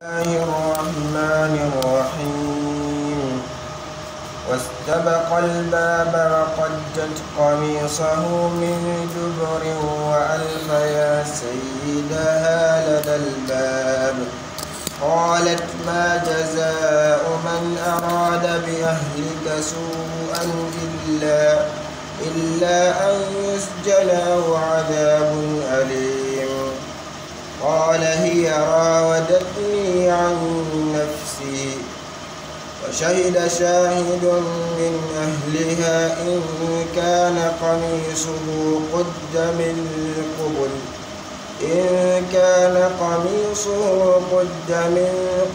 الله الرحمن الرحيم واستبق الباب وقدت قميصه من دبر وألف يا سيدها لدى الباب قالت ما جزاء من أراد بأهلك سوءا إلا أن يسجن أو عذاب أليم قال هي راودتني عن نفسي وشهد شاهد من أهلها إن كان قميصه قد من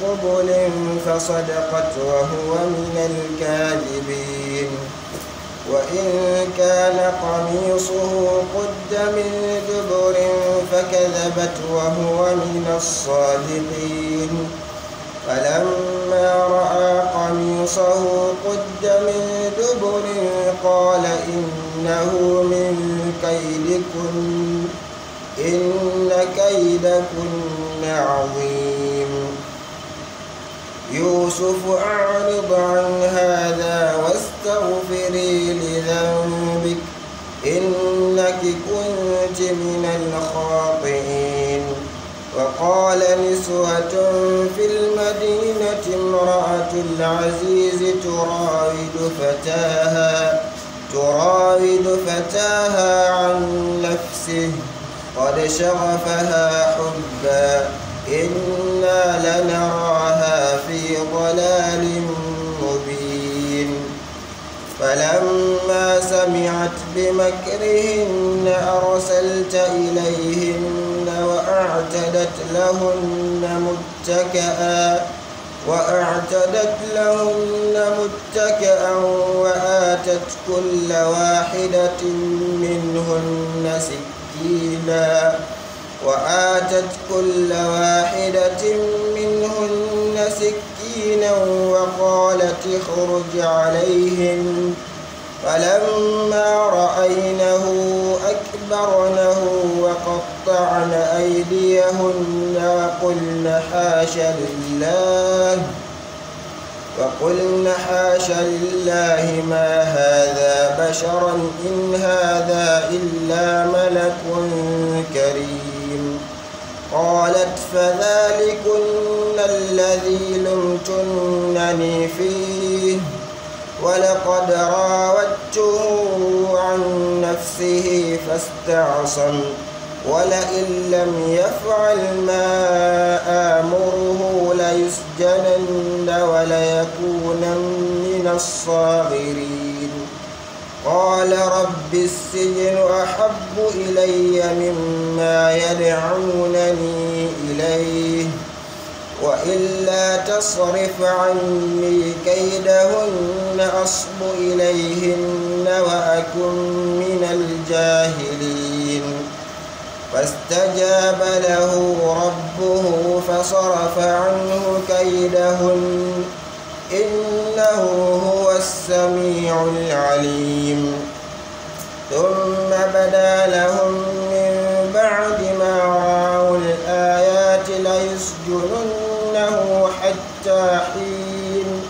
قبل فصدقت وهو من الكاذبين وإن كان قميصه قد من دبر فكذبت وهو من الصادقين فلما رأى قميصه قد من دبر قال إنه من كيدكن إن كيدكن عظيم يوسف أعرض عن هذا واستغفري لذنبك إنك كنت من الخاطئين وقال نسوة في المدينة امرأة العزيز تراود فتاها عن نفسه قد شغفها حبا إنا لنراها في ضلال مبين فلما سمعت بمكرهن أرسلت إليهن وأعتدت لهن متكئا وآتت كل واحدة منهن سكينا وقالت اخرج عليهن فلما رأينه أكبرنه وقطعن أيديهن وقلن حاش لله ما هذا بشرا إن هذا إلا ملك كريم قالت فذلكن الذي لمتنني فيه ولقد راودته عن نفسه فاستعصم ولئن لم يفعل ما آمره ليسجنن وليكونن من الصاغرين قال رب السجن أحب إلي مما يدعونني إليه وإلا تصرف عني كيدهن أصب إليهن وأكن من الجاهلين فاستجاب له ربه فصرف عنه كيدهن إنه هو السميع العليم ثم بدا لهم من بعد ما رأوا الآيات ليسجننه حتى حين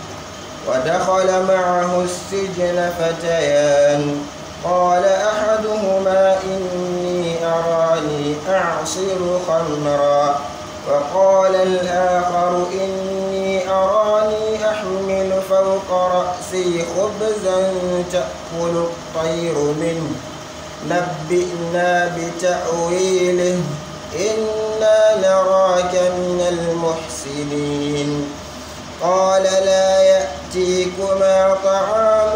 ودخل معه السجن فتيان قال أحدهما إني أراني أعصر خمرا وقال الآخر إني أراني أحمل فوق رأسي خبزا تأكل الطير منه نبئنا بتأويله إنا نراك من المحسنين قال لا يأتيكما طعام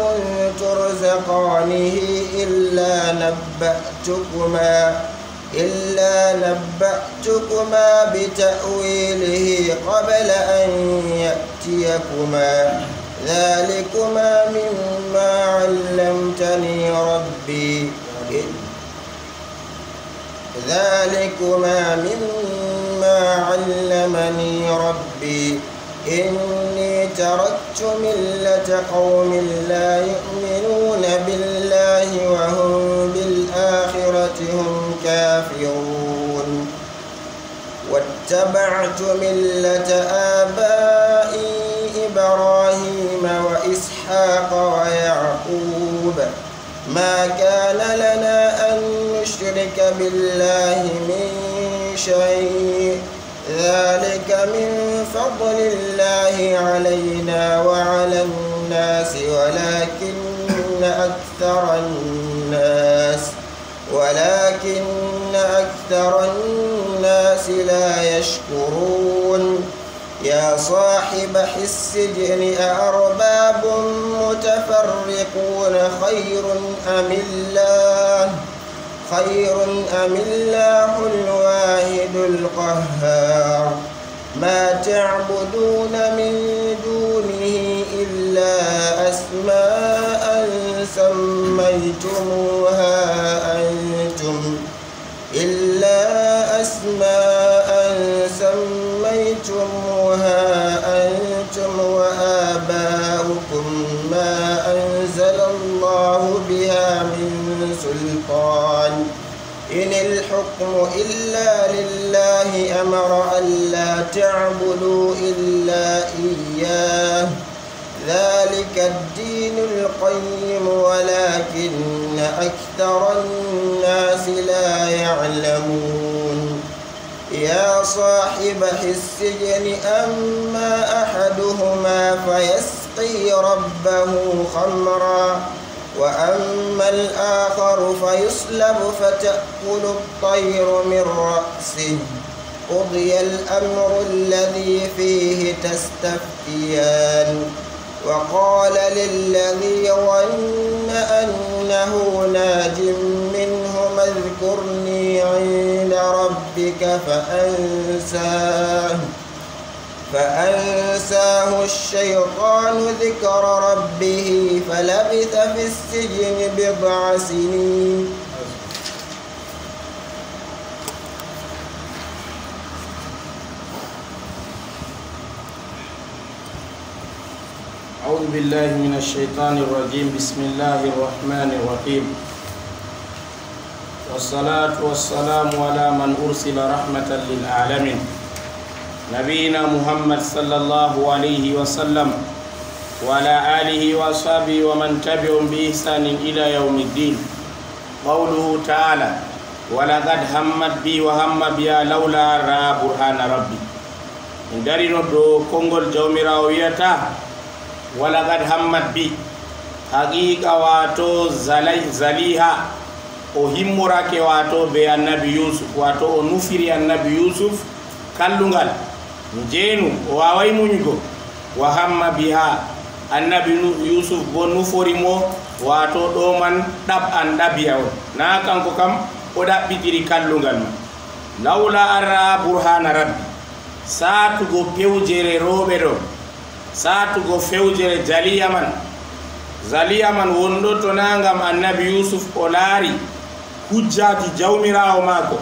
ترزقانه إلا نبأتكما بتأويله قبل أن يأتيكما ذلكما مما علمني ربي إني تركت ملة قوم لا يؤمنون بالله وهم بالآخرة هم كافرون اتبعت ملة آبائي إبراهيم وإسحاق ويعقوب ما كان لنا أن نشرك بالله من شيء ذلك من فضل الله علينا وعلى الناس ولكن أكثر الناس لا يشكرون يا صاحب السجن أأرباب متفرقون خير أم الله الواحد القهار ما تعبدون من دونه إلا أسماء سميتموها أنتم وآباؤكم ما أنزل الله بها من سلطان إن الحكم إلا لله أمر ألا تعبدوا إلا إياه ذلك الدين القيم ولكن أكثر الناس لا يعلمون يا صاحب السجن أما أحدهما فيسقي ربه خمرا وأما الآخر فيصلب فتأكل الطير من رأسه قضي الأمر الذي فيه تستفتيان وقال للذي ظن أنه ناج منهما اذكرني عند ربك فأنساه الشيطان ذكر ربه فلبث في السجن بضع سنين أعوذ بالله من الشيطان الرجيم بسم الله الرحمن الرحيم والصلاة والسلام على من أرسل رحمة للعالمين نبينا محمد صلى الله عليه وسلم وعلى آله وصحبه ومن تبعهم بإحسان إلى يوم الدين قوله تعالى ولقد همت بي وهم بها لولا رأى برهان ربي من دارين دو كونغول جوميرا ويتا ولقد همت بي حقيقة واتو زليها وهمرك واتو بي النبي يوسف واتو نفري النبي يوسف كاللنغال njenu wawai munyugo wa hamma biha annabi yusuf bon nuforimo wato do man dab an dabiya na kanko kam o dabbitiri kallungal ma laula ara burhana rabbi satugo pewjere robe do satugo fewjere zaliyaman wondo to nangam annabi yusuf o laari hujjaji jawmirawo mako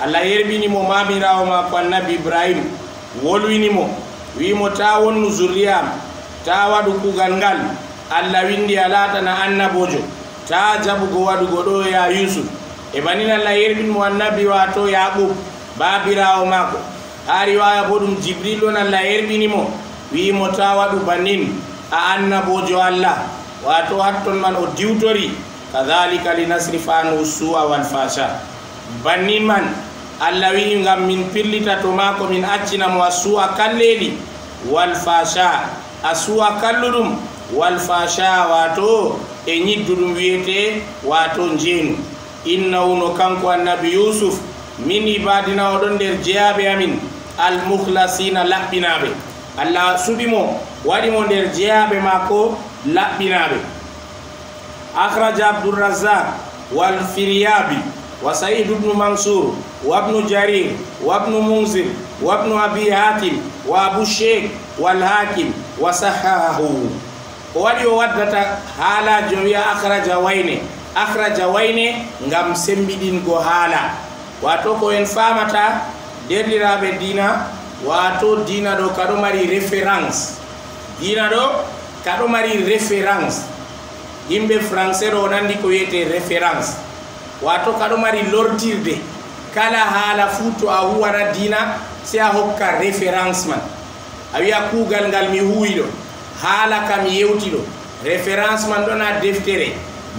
Allah yerbini mo mamirawo mako annabi ibrahim wolwini mo wimo ta wonnu zuriyam ta wadu kugal ngal Allah windi alata na annabojo ta jabugo wadugo do ya yusuf e banina Allah yerbini mo annabi wato yaqub babirawo mako ari waya bodum jibril on Allah yerbini mo wimo ta wadu banin a annabojo Allah wato hatton man o diwtori kadhalika linasrifanu su'a wal fasha banin man Allah wi ngam min pillita to mako min accina mo su'a kalleli wal fasha asu'a kalludum wal fasha wato e nyiddudum wiete wato njenu innahu no kanko annabi yusuf min ibadina odon der jeyabe amin al mukhlasina labbinabe Allah subimo wadi mo der jeyabe mako labbinabe akhraj abdur razzaq wal firyabi wa sa'id ibn mansur wa ibn jarir wa ibn munzir wa ibn abi hatim wa abu shaykh wal hakim wa sahahu wadi waddata hala jowiya akhraja wayne ngam sembidin go hala wato ko en famata derlirabe dina wato dina do kado mari référence yimbe français do nandi ko yete référence wato kado mari lortirde kala hala futo a huwana dina si a hokka référence man a wiya kuugal ngal mi huwiɗo haala kam yewtiɗo référence man ɗon a deftere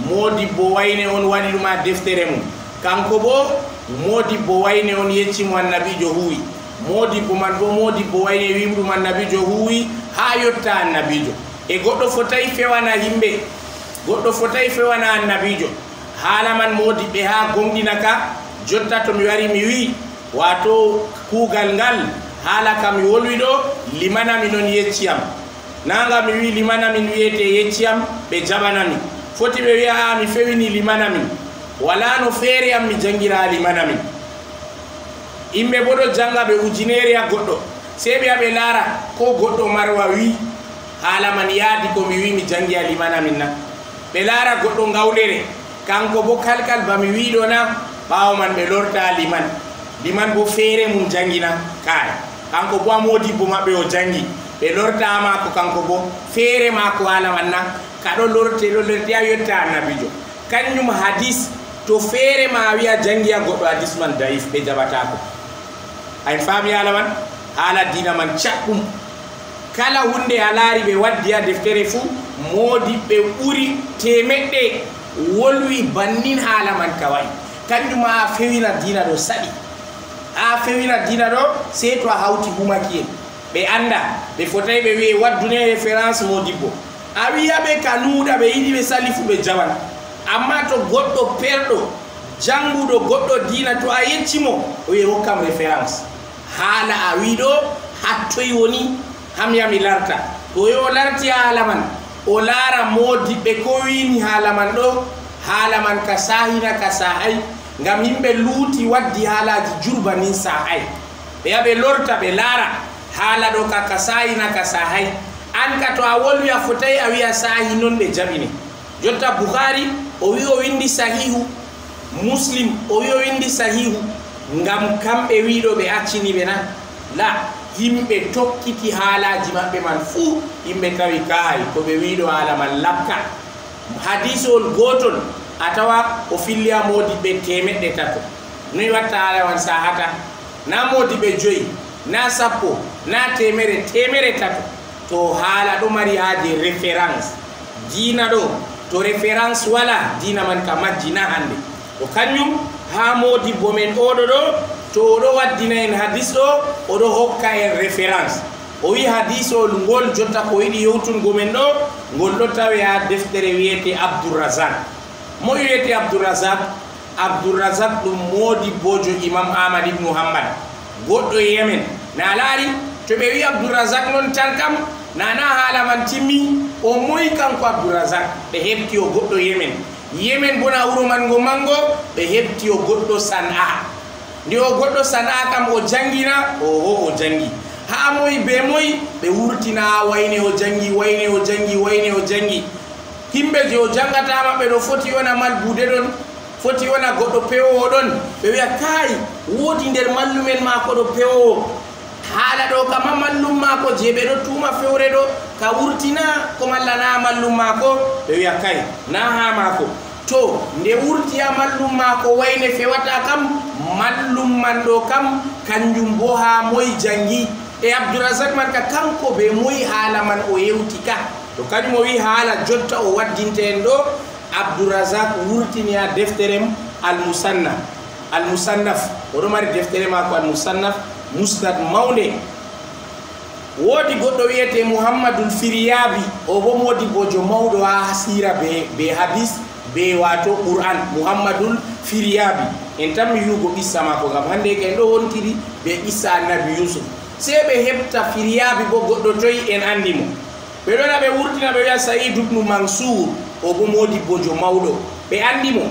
modibbo wayne on waɗi ɗum a deftere mum kanko bo modibbo wayne on yeccimo annabijo huwi modibbo man bo modibbo wayne wim ɗum annabijo huwi ha yotta annabijo e goɗɗo fotayi fewana yimɓe goɗɗo fotayi fewana annabijo haala man modibɓe ha gonɗina ka jotta to mi wari mi wi wato kuugal ngal haala kam mi wolwi ɗo limanami non yecciyam nanga mi wi limanamin wiyete yecciyam ɓe jaɓanami foti ɓe wiya a mi fewini limanamin wala no feere am mi jangira limanamin imɓe bo ɗo janga ɓe ujunere a goɗɗo sei ɓe aɓe laara ko goɗɗo marwa wi haala man yaadi ko mi wi mi jangi a limanamin na ɓe laara goɗɗo ngawlere kanko bo kalkal bami wiɗo na ɓawo man ɓe lorta liman bo feere mum jangina kaay kanko bo a modibbo maɓɓe o jangi ɓe lortama ko kanko bo feere mako haala man na kaɗo lorte a yotta annabijo kanjum hadis to feere ma wiya jangi a goɗɗo hadis man daif ɓe jaɓatako ay faami haala man haala dina man caɗɗum kala hunde a laari ɓe waddi a deftere fuu modiɓɓe ɓuri temeɗɗe wolwi bannin haala man kawai kanjum a fewina dina ɗo saɗi a fewina dina ɗo sey to a hawti humaki en ɓe anda ɓe fotayi ɓe wiye waddune référence modibbo a wiya ɓe ka nuuɗa ɓe yiɗi ɓe sali fu ɓe jawan amma to goɗɗo perɗo janguɗo goɗɗo dina to a yeccimo o wiye hokkam référence haala a wiɗo hattoyi woni hamyami larta to yo larti haala man o laara modiɓɓe ko wini haala man ɗo haala man ka sahina ka sahay ngam yimɓe luuti waddi haalaji jurbanin sahay ɓe yaɓe lorta ɓe laara haala ɗo ka sahina ka sahay an ka to a wolwi a fotayi a wiya sahi non ɓe jaɓini jotta bouhari o wi o windi sahihu muslim o wi o windi sahihu ngam kamɓe wiɗo ɓe accini ɓe na la yimɓe tokkiti haalaji maɓɓe man fuu yimɓe tawi kaay ko ɓe wiɗo haala man labka hadisol gotol a tawa o filliya modiɓɓe temeɗɗe tato noyi watta haala man sahata na modiɓɓe joyi na sappo na temere tato to haala ɗo mari haaje référence dina ɗo to référence wala dina man ka majji na hande to kañum ha modibbo men oɗo ɗo to oɗo waddina en hadis ɗo oɗo hokka en référence o wi hadisol ngol jotta ko yiɗi yewtungo men ɗo ngol ɗo tawe ha deftere wiyete abdourazak mo wiyete abdourazak ɗum modibbojo imam ahmad ibnu hammad goɗɗo yemen na laari to ɓe wi abdourazak non tan kam nana haala man timmi o moyi kanko abdourazak ɓe heɓti o goɗɗo yemen bona wuro man ngo mango ɓe heɓti o goɗɗo san'a nde o goɗɗo san'a kam o jangina o jangi ha moyi be moyi ɓe wurtina wayne o jangi himɓe je o jangata maɓɓe ɗo foti wona malbude ɗon foti wona goɗɗo pewowo ɗon ɓe wiya kay woodi nder mallumen mako ɗo pewowo haala ɗo kama mallum mako je ɓe ɗo tuma fewre ɗo ka wurtina ko malla na mallum mako ɓe wiya kay na ha mako to nde wurtiya mallum mako wayne fewata kam mallum man ɗo kam kanjum bo ha moyi jangi e abdourazak man ka kanko ɓe moyi haala man o yewti ka to kañum o wi haala jotta o waddinte en ɗo abdourazak wurtini ha defterem almusannaf oɗo mari deftere mako almusannaf musnad mawnde woodi goɗɗo wiyete mouhammadul firyabi o bo modibbojo mawɗo ha sira be hadis be wato qur'an mouhammadul firyabi en tan mi yugo qissa mako ngam hande ken ɗo wontiri be qissa annabi yusuf sei ɓe heɓta firyabi bo goɗɗo toyi en andi mo ɓe ɗona ɓe wurtina ɓe wiya saïd ibnu mansour o bo modibbojo mawɗo ɓe andi mo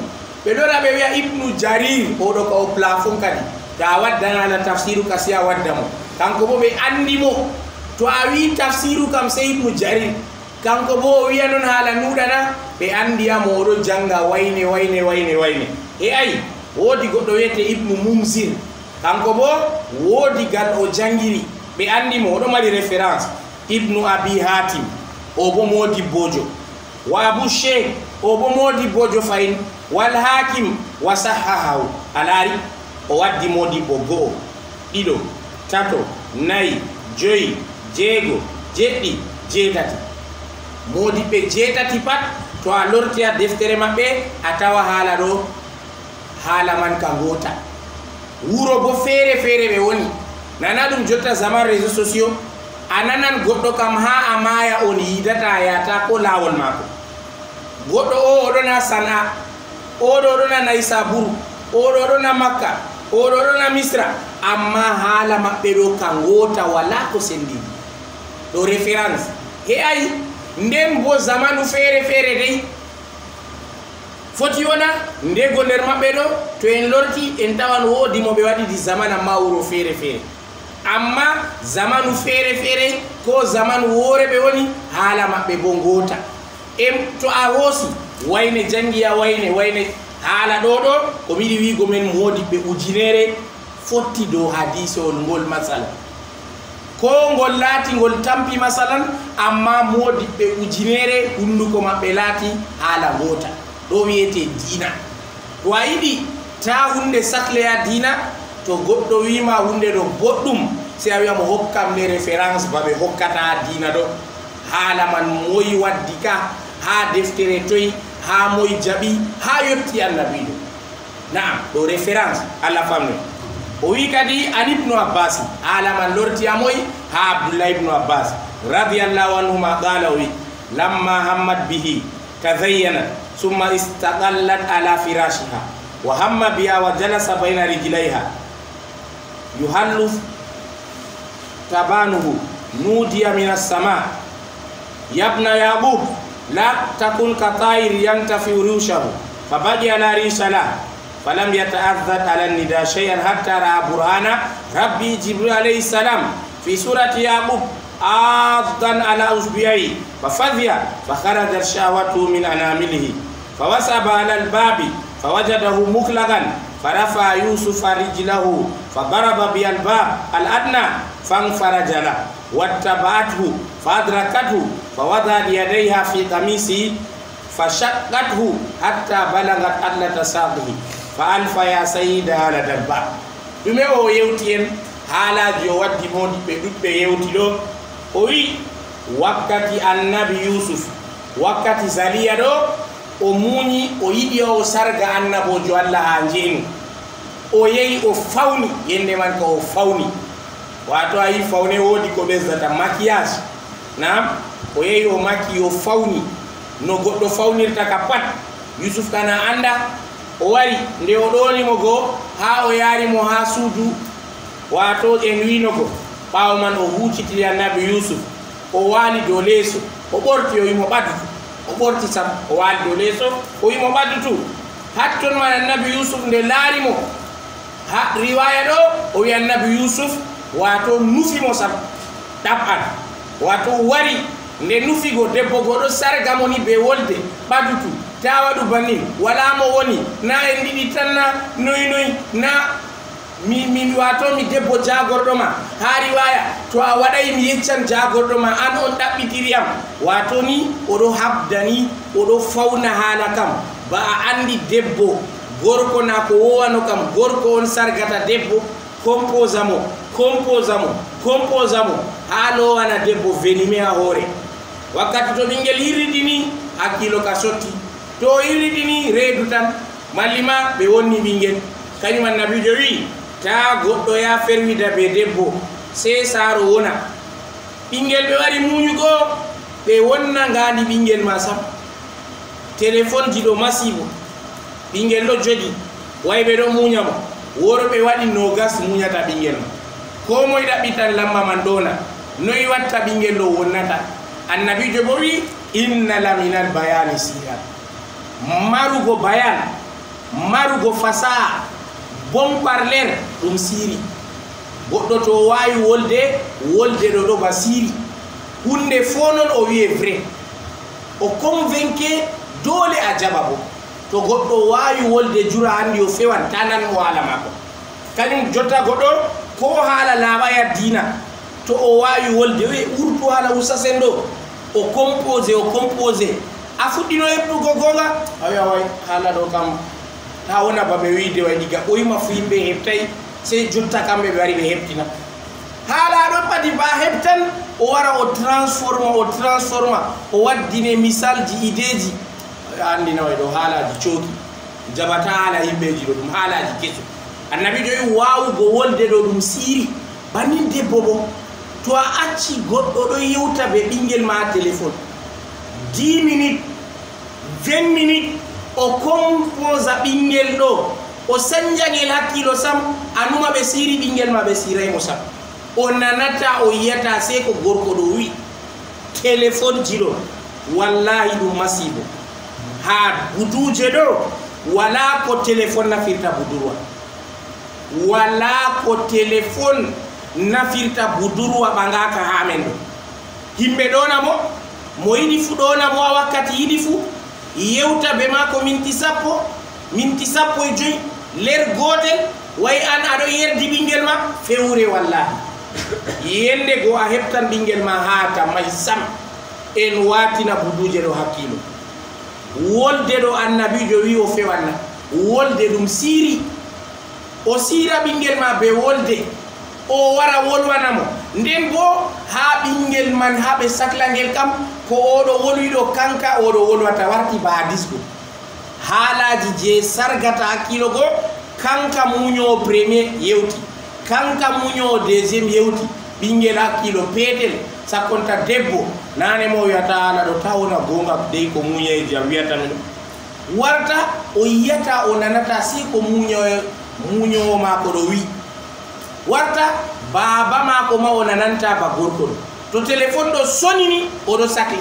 ɓe ɗona ɓe wiya ibnu jarir oɗo ka o plafond kadi ta waddanala tafsiru ka si a wadda mo kanko bo ɓe andi mo to a wi tafsiru kam sey ibnu jarir kanko bo o wiya non haala nuɗana ɓe andiyamo oɗo janga wayne e ayi woodi goɗɗo wiyete ibnu mumsir kanko bo woodi gal o jangiri ɓe andi mo oɗo mari référence ibnu abi hatim o bo modibbojo wa abu sheikh o bo modibbojo fayin wal hakim wa sahahahu a laari o waddi modibbo go'o ɗiɗo tato nayi joyi jeego jeɗɗi jeetati modiɓɓe jeetati pat to a lorti a deftere maɓɓe a tawa haala ɗo haala man ka goota wuro bo feere feere ɓe woni nana ɗum jotta zaman réseau sociaux a nanan goɗɗo kam ha a maaya on yidata yata ko laawol maako goɗɗo o oɗona sana oɗo ɗona naysaburu oɗo ɗona makka oɗo ɗona misra amma haala maɓɓe ɗo ka goota wala ko sendini ɗo référence he ayi nden bo zamanu feere feere dey foti wona ndego nder maɓɓe ɗo to en lorti en tawan woodi mo ɓe waɗidi zaman amma wuro feere feere amma zamanu feere feere ko zamanu woore ɓe woni haala maɓɓe bo goota to a hoosi wayne jangiya wayne haala ɗo ɗo ko miɗi wiigo men modiɓɓe ujunere fotti dow hadisol ngol masala ko ngol laati ngol tampi masalan amma modiɓɓe ujunere hunduko maɓɓe laati haala goota ɗo wiyete diina to a yiɗi ta hunde sahleya diina to goɗɗo wima hunde ɗo boɗɗum si a wiyamo hokkam le référence baɓe hokkata diina ɗo haala man moyi waddi ka ha deftere toyi ha moyi jaɓi ha yetti annabiɗo naam ɗo référence allah famne o wi kadi an ibnu abbas haala man lorti a moyi ha abdoullah ibnu abbas radiallahu anhuma qala o wi lamma hammat bihi tazayyanat summa istaqallat ala firashiha wa hamma biha wa jalasa bayna rijlayha yuhallu tabanuhu nudiya min as-sama yabna yaqub la takun ka tayr yantafi rushahu fabadi ala risala falam yata'azzad ala nida shay'an hatta ra'a burhana rabbi jibril alayhi salam fi surati yaqub azdan ala usbiyai fafadhiya fakharajat shahwatu min anamilihi fawasaba ala albabi fawajadahu muklagan farafa yusuf rijlahu fadaraba bi albab aladna fanfarajala wattaba'athu fadrakathu fawadhat yadayha fi qamisi fashaqqathu hatta balagat allata saqihi fa alfa ya sayyida ala dabba dume o yewti en haalaji o waddi modiɓɓe ɗuɗɓe yewti ɗo o wi wakkati annabi yusuf wakkati zaliya ɗo o muuñi o yiɗi o sarga annabojo allah ha jeenu o yehi o fawni yende man ko o fawni wato a yi fawne woodi ko ɓesdata maquillage nam o yehi o maki o fawni no goɗɗo fawnirta ka pat yusuf kana anda o wari nde o ɗonimo goo ha o yarimo ha suudu wato en winogo ɓawo man o huccitiri annabi yusuf o waali dow leeso o ɓorti o wimo ɓaddutu o ɓorti sam o waali dow leeso o wimo ɓaddutu hatton man annabi yusuf nde laarimo ha riwaya ɗo o wi annabi yusuf wato nufimo sam ɗaɓɓan wato wari nde nufigo debbo goɗo sargamo ni be wolde ɓaddutu ta waɗu bannin wala mo woni na en ɗiɗi tan na noyi na mi wato mi debbo jagorɗo ma ha riwaya to a waɗay mi yeccan jagorɗo ma an on ɗaɓɓitiri am wato ni oɗo habdani oɗo fawna haala kam ba a andi debbo gorko na ko wowano kam gorko on sargata debbo composa mo ha lowana debbo venime a hoore wakkati to ɓinguel hirriɗini hakkilo ka sotti to hirriɗini reedu tan mallima ɓe wonni ɓinguel kañum annabijo wi ta goɗɗo ya ferwida be debbo se saaro wona ɓinguel ɓe wari muñugo ɓe wonna ngandi ɓinguel ma sam téléphone ji ɗo masibo ɓinguel ɗo jogi way ɓe ɗo muñamo worɓe waɗi nogas muñata ɓinguel ma ko moye ɗaɓɓitan lamba man ɗona noyi watta ɓinguel ɗo wonnata annabijo bo wi inna laminal bayani siha marugo bayan marugo fasaha bon parler ɗum siri goɗɗo to wawi wolde ɗo ba siri hunde fo non o wiye vrai o convainque dole a jaɓa bo to goɗɗo wawi wolde jura handi o fewan tanan mo haala mako kañum jotta goɗɗo ko haala laaɓaya dina to o wawi wolde wi urtu haala usasen ɗo o compose a fuɗɗino heɓɗugo gonga awi away haala ɗo kam ta wona baɓe wiide way ɗiga ɓoyima fu yimɓe heɓtay sey jotta kamɓe ɓe wari ɓe heɓtina adi ba hebtan o wara o transforma o waddine misalji ideji andi nawa do halaji coki jabata hala himbeji do dum halaji keso annabi do wawu go wolde do dum siri banin debbo bo to a acci goddo do yewta be bingel ma téléphone 10 minutes 20 minutes o compose bingel do o sanjangel hakkilo sam anuma be siri bingel ma be siray mo sam o nanata o yeta se ko gorko do wi téléphone jilo wallahi dum masibo ha buduje do wala ko téléphone nafirta budurwa wala ko téléphone nafirta budurwa bangaka hamendo himbe dona mo yidi fu dona mo wakkati yidi fu yewta be mako minti sappo e joyi ler gotel way an ado yerdi bingel ma fewre wallahi yende go a heptan bingel ma hata may sam en watina buduje do hakkilo wolde do annabijo wi o fewanna wolde dum siri o sira bingel ma be wolde o wara wolwanamo nden bo ha bingel man habe saklangel kam ko odo wolwido kanka odo wolwata warti ba disco halaji je sargata hakkilo go kanka muño premier yewti kanka muño deuxième yewti bingel hakkilo petel sakonta debbo nane mo yata ala do tawna gonga dey ko muñe jam wiyata min warta o yata o nanata si ko muño ma ko do wi warta baba ma ko ma o nananta ba gorko to téléphone do sonini o do sakli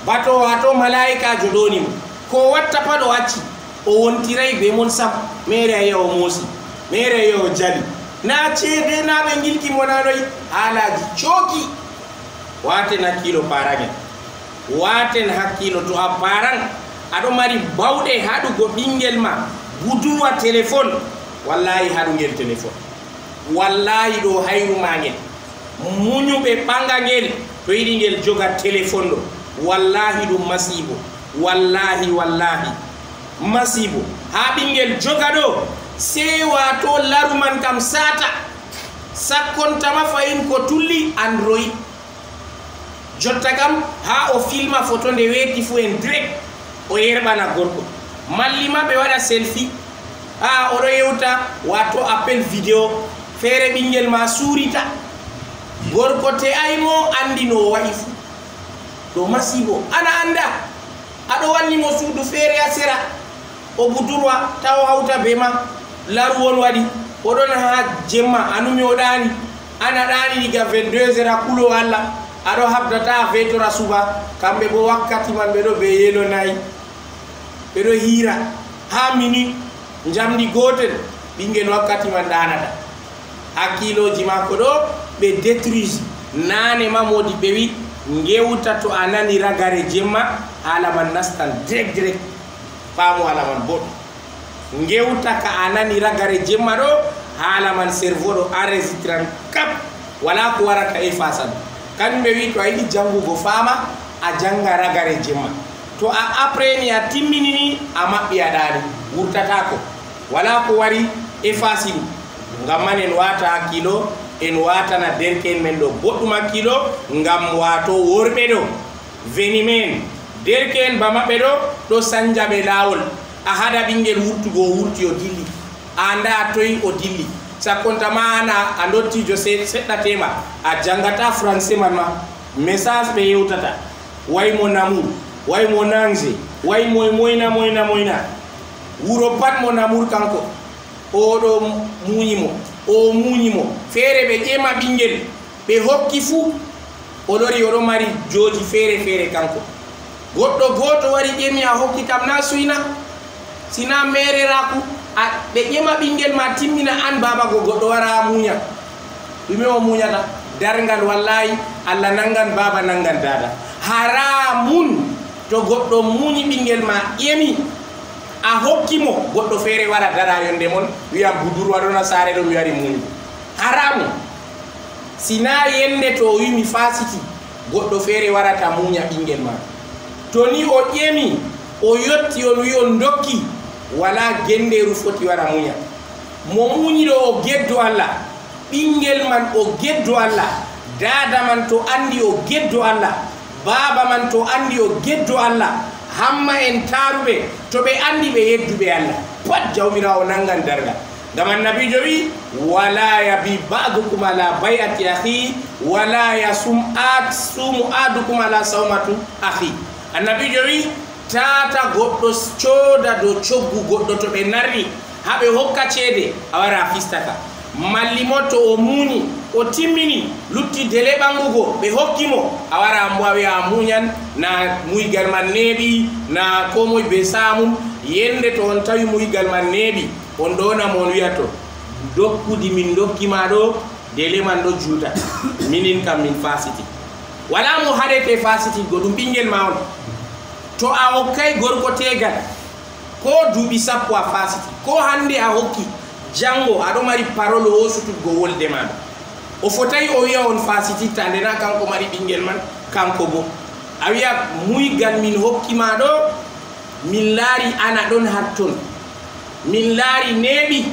bato wato malaika jodoni ko watta pado acci o wontiray be mon sam mere yo mosi mere yo jali na cede na be ngilki monanoy halaji choki waten hakkilo parage waten hakkilo to a parang ado mari bawde hadugo bingel ma budurwa téléphone wallahi hadu ngel téléphone wallahi do hayru mangel muñube bangangel to yidi ngel joga téléphone do wallahi dum masibo wallahi masibo ha bingel joga do sewa to laruman kam sata sakkontama fayin ko tulli android jotta kam ha o filma photo nde weti fu en direct o yerbana gorko mallima be wada selfie ha o do yewta wato appel video fere bingel ma surita gorko te aymo andino waifu do masibo ana anda ado wanni mo suudu fere asera o budurwa taw hawta be ma laruwol wadi odon ha jemma anumi odani ana dani diga 22h kulo walla ado habdata vetora suba kambe bo wakkati man be do be yelo nay be do hira ha mini jamdi gotel bingel wakkati man danata hakiloji makko do be détruise nane mamodi be wi ngewuta to anani ragare jemma hala man nastan direct faamu hala man bod ngewuta ka anani ragare jemma do hala man cerveau do enregistran kap wala ko warata e fasan kambe wi to ayidi jangugo fama a janga ragare jemma to a après ni a timminini a mabbi adani wurtata ko wala ko wari e fasidu ngam man en wata hakkilo en watana derken men do boddum hakkilo ngam wato worbe do veni men derken ba mabbe do sanjabe lawol a hada bingel wurtugo wurti o dilli anda toy o dilli sakonta mana andotti jo sedda tema a jangata français man ma message be yewtata way mo namour way mo nangé way moyna wuro pat mo namour kanko o do muñimo fere be jema bingel be hokki fu o lori o do mari joji fere kanko goto wari jemi a hokki kam na suina sina mere raku a be jema bingel ma timmina an baba go goddo wara muña dumi o muñata dargal wallahi alla nangan baba nangan dada haramun to goddo muñi bingel ma yemi a hokkimo goddo fere wara dara yonde mon wiya budurwa dona sare do wiari muñi haramu sina yende to wimi fasiti goddo fere warata muña bingel ma to ni o yemi o yotti on wi on dokki wala genderu foti wara muña mo muñi do o geddo Allah ɓingel man o geddo Allah dada man to andi o geddo Allah baba man to andi o geddo Allah hamma en taruɓe to ɓe andi ɓe yedduɓe Allah pat jawmirawo nangan darga ngam annabijo wi wala yabi ba'dukum ala bay'ati akhi wala sumu adukum ala sawmatu akhi annabijo wi tata goɗɗo cooda do coggu goɗɗo to ɓe narri haɓe hokka ceede a wara fistaka mallimo to o muñi o timmini lutti dele ɓangugo ɓe hokkimo a wara mbo a wiya a muñan na muygal man neeɓi na ko moye be samum yende to on tawi muygal man neeɓi on ɗonamo on wiya to dokkudi min dokkima ɗo dele man ɗo juuta minin kam min fasiti wala mo haɗete fasitigo ɗum ɓinguel ma on to a hokkay gorko tegal ko duuɓi sappo a fasiti ko hande a hokki jango aɗo mari parole o sutuggo wolde maɗa o fotayi o wiya on fasititta ndena kanko mari ɓinguel man kanko bo a wiya muygal min hokkima ɗo min laari ana ɗon hatton min laari neeɓi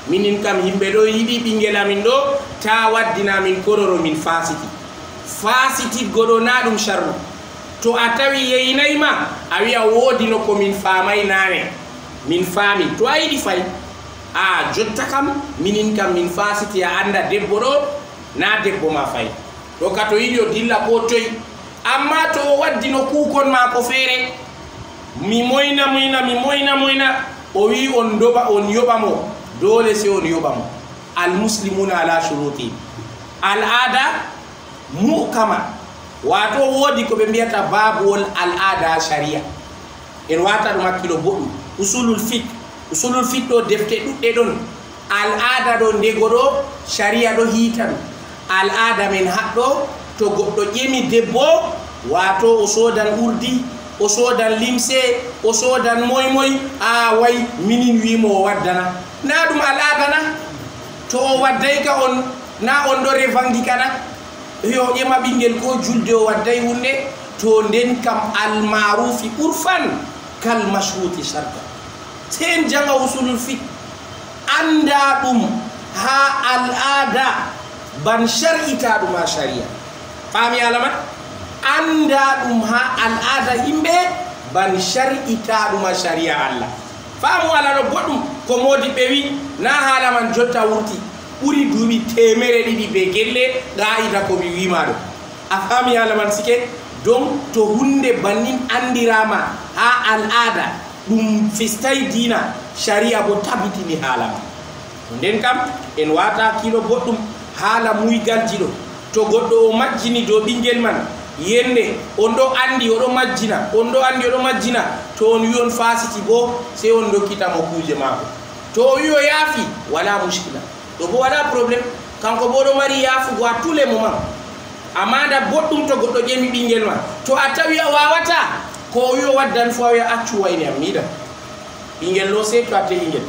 minin kam yimɓe ɗo yiɗi ɓinguel amin ɗo ta waddina min kororo min fasititgo ɗo na ɗum sharru to a tawi yeyinayma a wiya woodino ko min faamay naane min faami to a yiɗi fay a jotta kam minin kam min fasiti a anda debbo ɗo na debbo ma fay to ka to yiɗi o dilla ko toy amma to o waddino kuukon ma ko feere mi moyna o wi on yoɓamo dole se on yoɓamo almuslimuna ala shuruti al'ada muhkama wato wodi ko ɓe mbiyata babuwol al'ada sharia en wata ɗum hakkilo boɗɗum usulul fik ɗo defte ɗuɗɗe ɗon al'ada ɗo ndego ɗo sharia ɗo hiita ɗum al'ada men haɗɗo to goɗɗo ƴemi debbo wato o sodan urdi o sodan limse o sodan moy a way minin wimo o waddana na ɗum al'ada na to o wadday ka on na on ɗo revangi kana yo ƴema ɓinguel ko julde o wadday hunde to nden kam almarufi urfan kal mashruti sharta sen janga usulul fik anda ɗum ha al'ada ban shar'ita ɗum ha sharia fami alamat anda ɗum ha al'ada yimɓe ban shar'ita ɗum ha sharia Allah famu ala ɗo boɗɗum ko modi ɓe wi na haala man jotta wurti ɓuri duuɓi temere ɗiɗi be gelle ga'ida ko mi wima ɗo a fami haala man sike donc to hunde bannin andirama ha al'ada ɗum fistay dina sharia bo tabitini haala ma nden kam en wata kilo boɗɗum haala muygalji ɗo to goɗɗo o majjini dow ɓinguel man yende on ɗo andi oɗo majjina on ɗo andi oɗo majjina to on wi on fasiti bo sey on dokkitamo kuje mako to o wi o yaafi wala muskila ɗo bo wala probléme kanko bo ɗo mari yaafugo a tous les moments amma da boɗɗum to goɗɗo ƴemi ɓinguel ma to a tawi a wawata ko o wi o waddan fo a wiya accu wayni am miɗa ɓinguel ɗo sey to a tehi ngel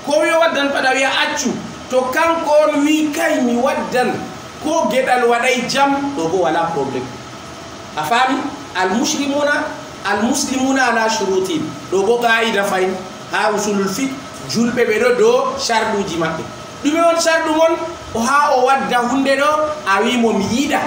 ko o wi o waddan paɗa wiya accu to kanko on wi kay mi waddan ko geɗal waɗay jam ɗo bo wala probléme a faami almuslimuna ala shurutin ɗo bo qa'ida fayin ha usulul fik julɓe ɓe ɗo dow sharɗuji maɓɓe ɗume on sharɗu mon o ha o wadda hunde ɗo a wimo mi yiɗa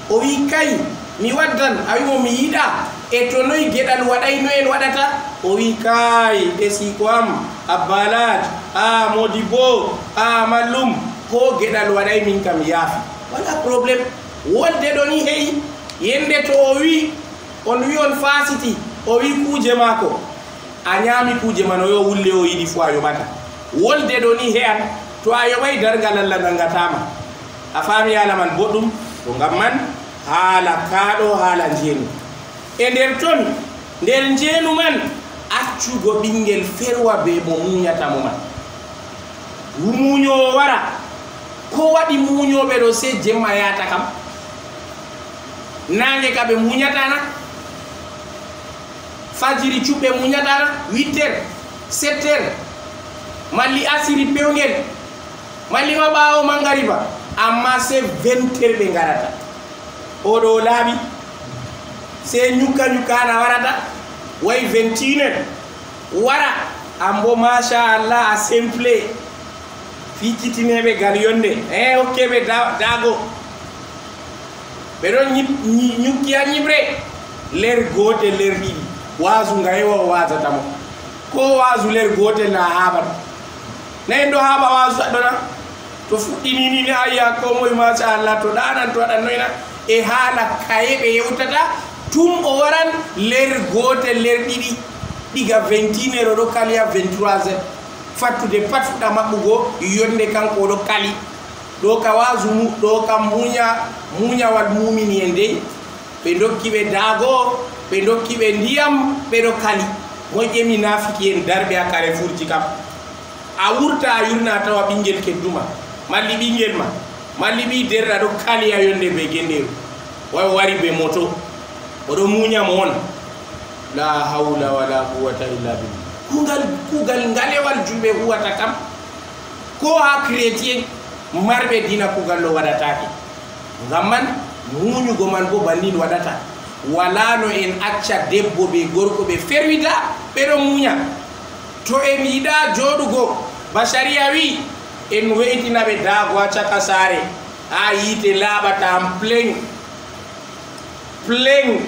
o wi kay mi waddan a wimo mi yiɗa e to noyi geɗal waɗay no en waɗata o wi kay ɓesiko am abbalaj a modibo a mallum ko geɗal waɗay min kam yaafi wala probléme wolde ɗo ni heyi yende to o wi on wi on fasiti o wi kuje mako a ñaami kuje man o yo wulle o yiɗi fo a yoɓata wolde ɗo ni heyan to a yoɓay dargal Allah nangatama a faami haala man boɗɗum to ngam man haala kaaɗo haala njeenu e nder ton nder njeenu man accugo ɓinguel ferwa be mo muñatamo man muñowo wara ko waɗi muñoɓe ɗo se jemma yata kam nange ka ɓe muñatana fajiri cuɓɓe muñatana 8 heures 7 heures malli asiri pewngel malli ma ɓawo mangariba amma se 20 heures ɓe garata oɗo laaɓi se ñukka warata way 21 heures wara ambo machallah a simple ficcitineɓe gal yonde hokkeɓe dago ɓe ɗon ñukkiya ñiɓre ler gotel ler ɗiɗi wasu ngayewa o wasatamo ko wasu ler gotel na haɓat nayi ɗo haɓa wasu aɗona to fuɗɗininini ayya ko moye machallah to ɗanan to waɗannoyna e haala kaye ɓe yewtata tum o waran ler gotel ler ɗiɗi ɗiga 21 ɗo kaliya 23 fattude pat fuɗɗa maɓɓugo yonde kanko ɗo kali ɗo ka wasu ɗo kam muñawal mumini en dey ɓe dokkiɓe daago ɓe dokkiɓe ndiyam ɓeɗo kali moƴƴemi nafiki en darɓe a kare furji kam a wurta a yurna tawa ɓinguel kedduma malli ɓinguel ma malli ɓi derɗa ɗo kali a yonde ɓe genderu way wari ɓe moto oɗo muñamo on la hawla wala quwata illa billah kugal ngalewal julɓe huwata kam ko ha chrétien marɓe dina kugal ɗo waɗatake ngam man muñugo man bo bannin waɗata wala no en acca debbo ɓe gorko ɓe ferwita ɓeɗo muña to en yiɗa joɗugo ba sharia wi en we'itinaɓe daago ha caka saare ha yiite laaɓata en plein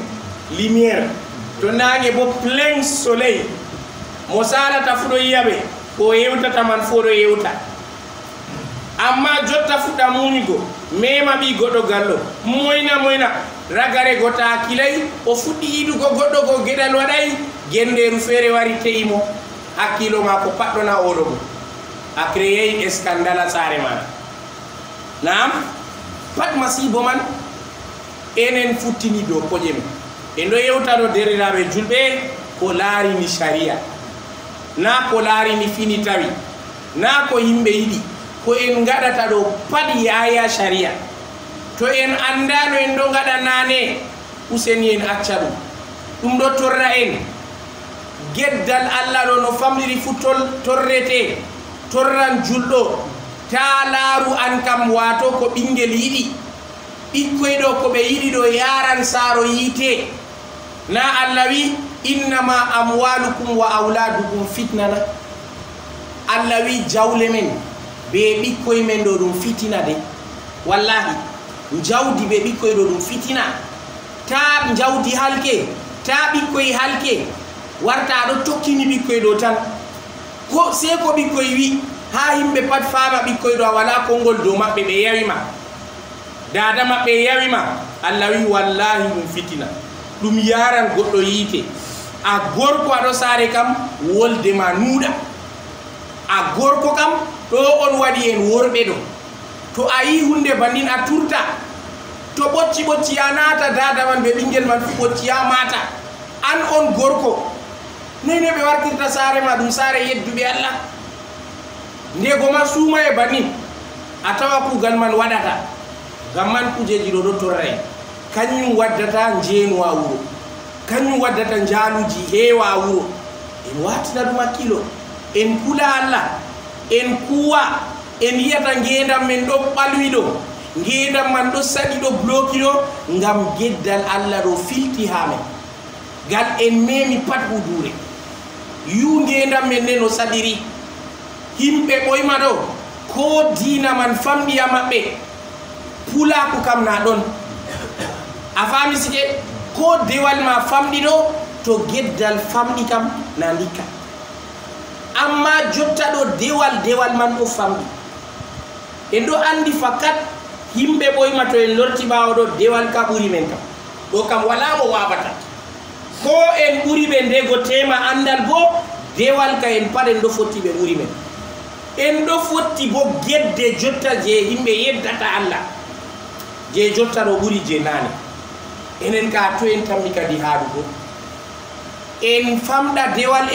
lumiére to nange bo plein soleil mo salata fuɗo yiyaɓe ko yewtata man fo ɗo yewta amma jotta fuɗɗa muñugo mema ɓi goɗɗo gallo moyna ragare gota hakkilay o fuɗɗi yiɗugo goɗɗo go geɗal waɗay genderu feere wari te'imo hakkilo ma ko paɗɗona oɗo go a créé scandale a saare maɗa nam pat masibo man enen futtini dow koƴe men en ɗo yewta ɗo deriraɓe julɓe ko laarini sharia na ko laarini fini tawi na ko yimɓe yiɗi ko en gaɗata ɗo pat yaya sharia to en andano en ɗo gaɗa nane useni en acca ɗum ɗo torra en geddal allah ɗo no famɗiri fu torrete torran julɗo ta laaru an kam wato ko ɓinguel yiɗi ɓikkoy ɗo ko ɓe yiɗi ɗo yaran saaro yiite na allah wi innama amwalukum wa auladukum fitnana allah wi jawle men be ɓikkoy men ɗo ɗum fitina de wallahi jawdi be ɓikkoy ɗo ɗum fitina ta jawdi halke ta ɓikkoy halke warta aɗo tokkini ɓikkoy ɗo tan ko se ko ɓikkoy wi ha yimɓe pat fama ɓikkoy ɗo a wala konngol dow maɓɓe ɓe yawima dada maɓɓe yawima allah wi wallahi ɗum fitina ɗum yaran goɗɗo yiite a gorko aɗo saare kam woldema nuuɗa a gorko kam ɗo on waɗi en worɓe ɗo to a yi hunde bannin a turta to ɓocci a naata dada man ɓe ɓinguel man fu ɓocci a mata an on gorko nene ɓe wartirta saare ma ɗum saare yedduɓe allah ndego ma suuma e bannin a tawa kugal man waɗata ngam man kujeji ɗo ɗo torra en kañum waddata njeenu a wuro kañum waddata njaaluji heewa a wuro en watina ɗum hakkilo en kula allah en kuwa en yiyata ngendam men ɗo ɓalwi ɗo ngendam man ɗo saɗi ɗo bloki ɗo ngam geddal allah ɗo filti ha men gal en memi pat hudure yu ngendam men nde no saɗiri himɓe ɓoyma ɗo ko diina man famɗiya maɓɓe pulaku kam na ɗon a fami sike ko dewal ma famɗi ɗo to geddal famɗi kam na ndikka amma jotta ɗo dewal man ɗo famɗi en ɗo andi fakat yimɓe ɓoyma to en lorti ɓawo ɗo dewal ka ɓuri men kam ɗo kam wala mo waɓata ko en ɓuri ɓe ndego tema andal bo dewal ka en pat en ɗo fotti ɓe ɓuri men en ɗo fotti bo gedde jotta je yimɓe yeddata allah je jotta ɗo ɓuri je nane enen ka to en tammi kadi haaɗugo en famɗa dewal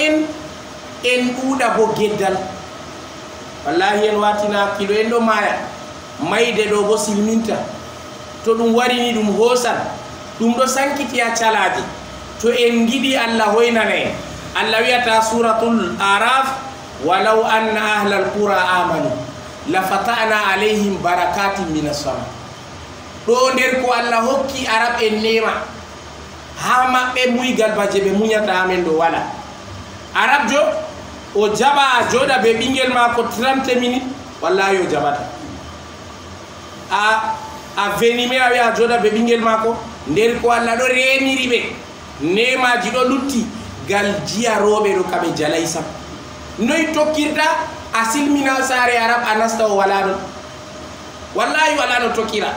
en ɗuuɗa bo geddal wallahi en watina hakkilo en ɗo maya mayde ɗo bo silminta to ɗum warini ɗum hoosan ɗum ɗo sankiti a calaji to en giɗi allah hoynana en allah wiyata suratul araf walaw anna ahla alqura amanu la fata'na alayhim barakatin min as-sama ɗo nder ko allah hokki arab en nema ha maɓɓe muygal baje ɓe muñata amen ɗo wala arab jo o jaɓa a joɗa ɓe ɓinguel ma ko 30 minutes wallahi yo jabata a venime awi a joda be ɓingel mako nder ko Allah ɗo remiri ɓe nemaji ɗo lutti gal jiyaroɓe ɗo kaɓe jalay sam noy tokkirta a silmina sare arab a nasta o wala ɗon wallahi wala no tokkira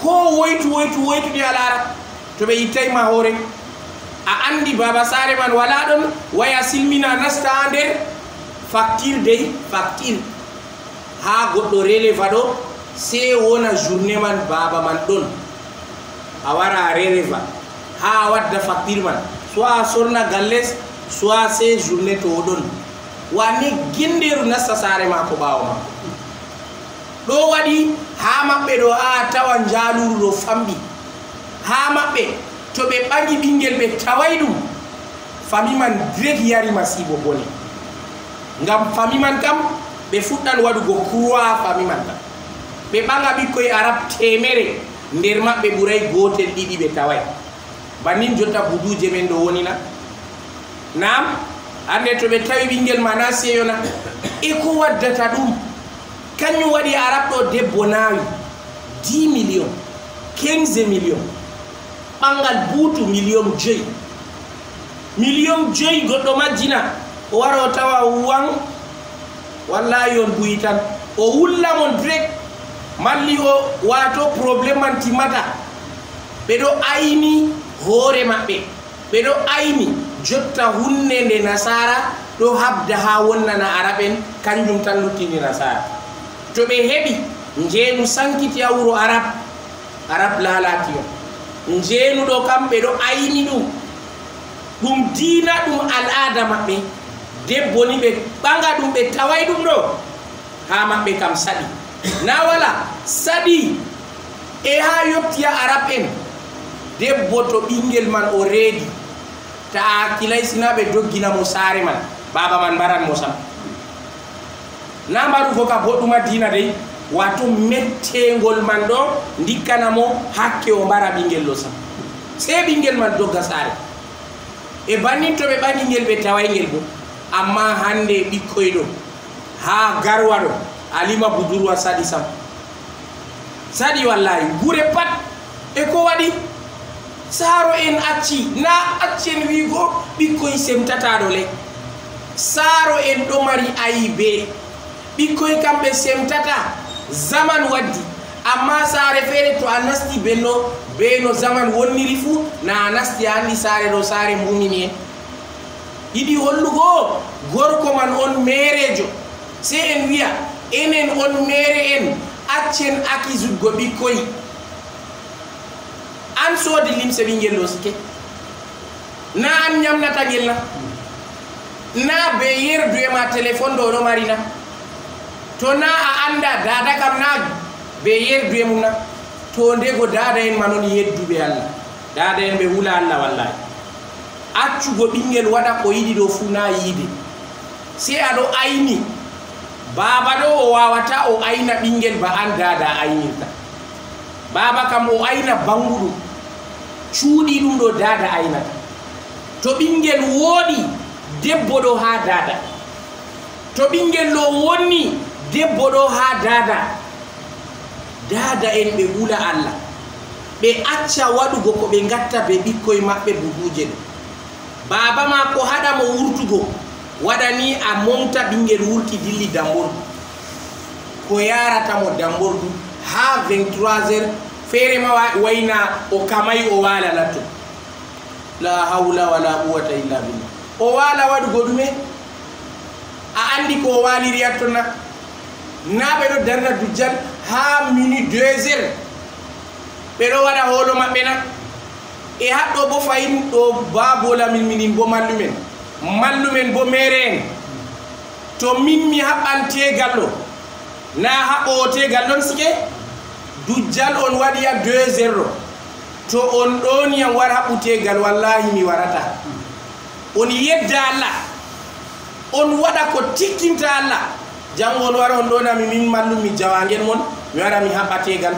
ko woytude ala arab to ɓe yittayma hoore a andi baba sare man wala ɗon waya silmina nasta ha nder facture dey facture ha goɗɗo releva ɗo se wona journée man baba man ɗon a wara a releva ha wadda facture man soit a sorna galles soit se journée to ɗon wane genderu nasta sare mako ɓawo mako ɗo waɗi ha maɓɓe ɗo a tawa jaluru ɗo famɓi ha maɓɓe to ɓe ɓagi ɓingel ɓe taway ɗum fami man direct yari masibo bone ngam fami man kam ɓe fuɗɗan waɗugo croix fami man kam ɓe ɓaga ɓikkoye arab temere nder maɓɓe ɓuray gotel ɗiɗi ɓe taway bannin jotta buduje men ɗo wonina nam ande to ɓe tawi ɓingel ma na seyona e ko waddata ɗum kañum waɗi arab ɗo debbo nawi 10 million 15 million ɓangal buutu million 5 goɗɗo majjina o wara o tawa wan wallahi on buyi tan o wulla mon direct malli o wato probléme man timmata ɓeɗo ayni hoore maɓɓe ɓeɗo ayni jotta hunde nde nasara ɗo habda ha wonnana arab en kanjum tan luttini nasara to ɓe heɓi njeenu sankiti a wuro arab lalati on njeenu ɗo kam ɓeɗo ayni ɗum diina ɗum al'ada maɓɓe debbo ni ɓe ɓanga ɗum ɓe taway ɗum ɗo ha maɓɓe kam saɗi na wala saɗi e ha yoptiya arab en debbo to ɓingel man o reedi ta a hakkilay sina ɓe dogginamo saare man baba man mbaran mo sam na mbarugo ka boɗɗuma diina dey wato mettengol man ɗo dikkanamo hakke o mbara ɓingel ɗo sam se ɓingel man dogga saare e bannin to ɓe ɓagi ngel ɓe taway ngel bo amma hande ɓikkoy ɗo ha garwa ɗo alima budurwa saɗi sam saɗi wallahi gure pat e ko waɗi saaro en acci na accen wigo ɓikkoy semtataɗo le saaro en ɗo mari ayibe ɓikkoy kamɓe semtata zaman waddi amma saare feere to a nasti beno zaman wonniri fuu na a nasti a andi saare ɗo saare mbumini en yiɗi hollugo gorko man on merejo se en wiya enen on mere en accen akisudgo ɓikkoy an soodi limse ɓingel ɗo sike na an ñamnata ngel na be yerdu e ma téléphone ɗo ɗo marina to na a anda dada kam na be yerdu e mum na to ndego dada en man on yedduɓe Allah dada en ɓe hula Allah wallahi accugo ɓingel waɗa ko yiɗi ɗo fuu na yiide se aɗo ayni baba ɗo o wawata o ayna ɓingel ba an dada aynirta baba kam o ayna banguɗum cuuɗi ɗum ɗo dada aynata to ɓingel wooɗi debbo ɗo ha dada to ɓingel ɗo wonni debbo ɗo ha dada en ɓe hula Allah ɓe acca waɗugo ko ɓe gatta be ɓikkoye maɓɓe buduje ɗo baba ma ko haɗa mo wurtugo waɗani a momta ɓingel wurti dilli dambordu ko yarata mo dambordu ha 23h feere ma wayna o kamay o wala latto la hawla wala quwwata illa billah o wala waɗugo ɗume a andi ko o waliri yattona na ɓeɗo darna dujjal ha minute 2h ɓeɗo waɗa hoolo maɓɓe na e haɗɗo bo fayin ɗo babola min minin bo mallumen bo mere en to min mi haɓɓan tegal ɗo na haɓɓowo tegal ɗon sike dujjal on waɗi ya 2h to on ɗoniyam war haɓɓu tegal wallahi mi warata on yedda Allah on waɗa ko tikkinta Allah jango on wara on ɗonami min mallum mi jawangel mon mi wara mi haɓɓa tegal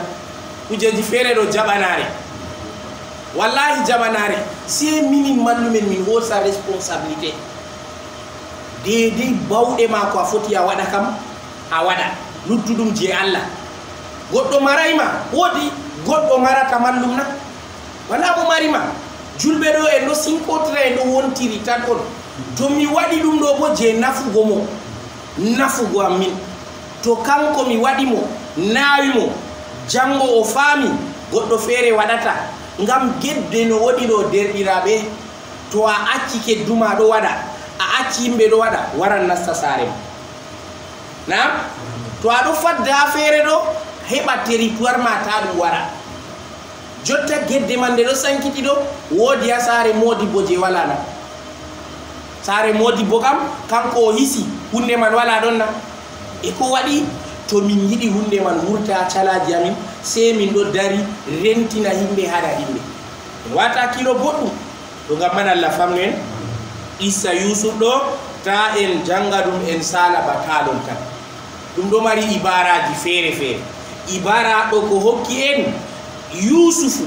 kujeji feere ɗo jaɓanare wallahi jaɓanare se minin mallumen min hosa responsabilité dedei bawɗe ma ko a foti a waɗa kam a waɗa luttuɗum je Allah goɗɗo marayma woodi goɗɗo marata mallum na wala mo marima julɓe ɗo en ɗo sinkotira en ɗo wontiri tan on to mi waɗi ɗum ɗo bo je nafugo mo nafugo am min to kanko mi waɗi mo naawi mo jango o faami goɗɗo feere waɗata ngam gedde no woɗi ɗo derɗiraɓe to a acci kedduma ɗo waɗa a acci yimɓe ɗo waɗa waran nasta saare ma na to aɗo fadda feere ɗo heɓa territoire ma ta ɗum wara jotta gedde man nde ɗo sankiti ɗo woodi ha saare modibbo je wala na saare modibbo kam kanko o hisi hunde man wala ɗon na e ko waɗi to min yiɗi hunde man wurta calaji amin sei min ɗo dari rentina himɓe haɗa himɓe en wata kilo boɗɗum to ngam man Allah famnu en Issa Yusuf ɗo ta en janga ɗum en sala batalon tan ɗum ɗo mari ibaraji feere feere ibara ɗo ko hokki en Yusufu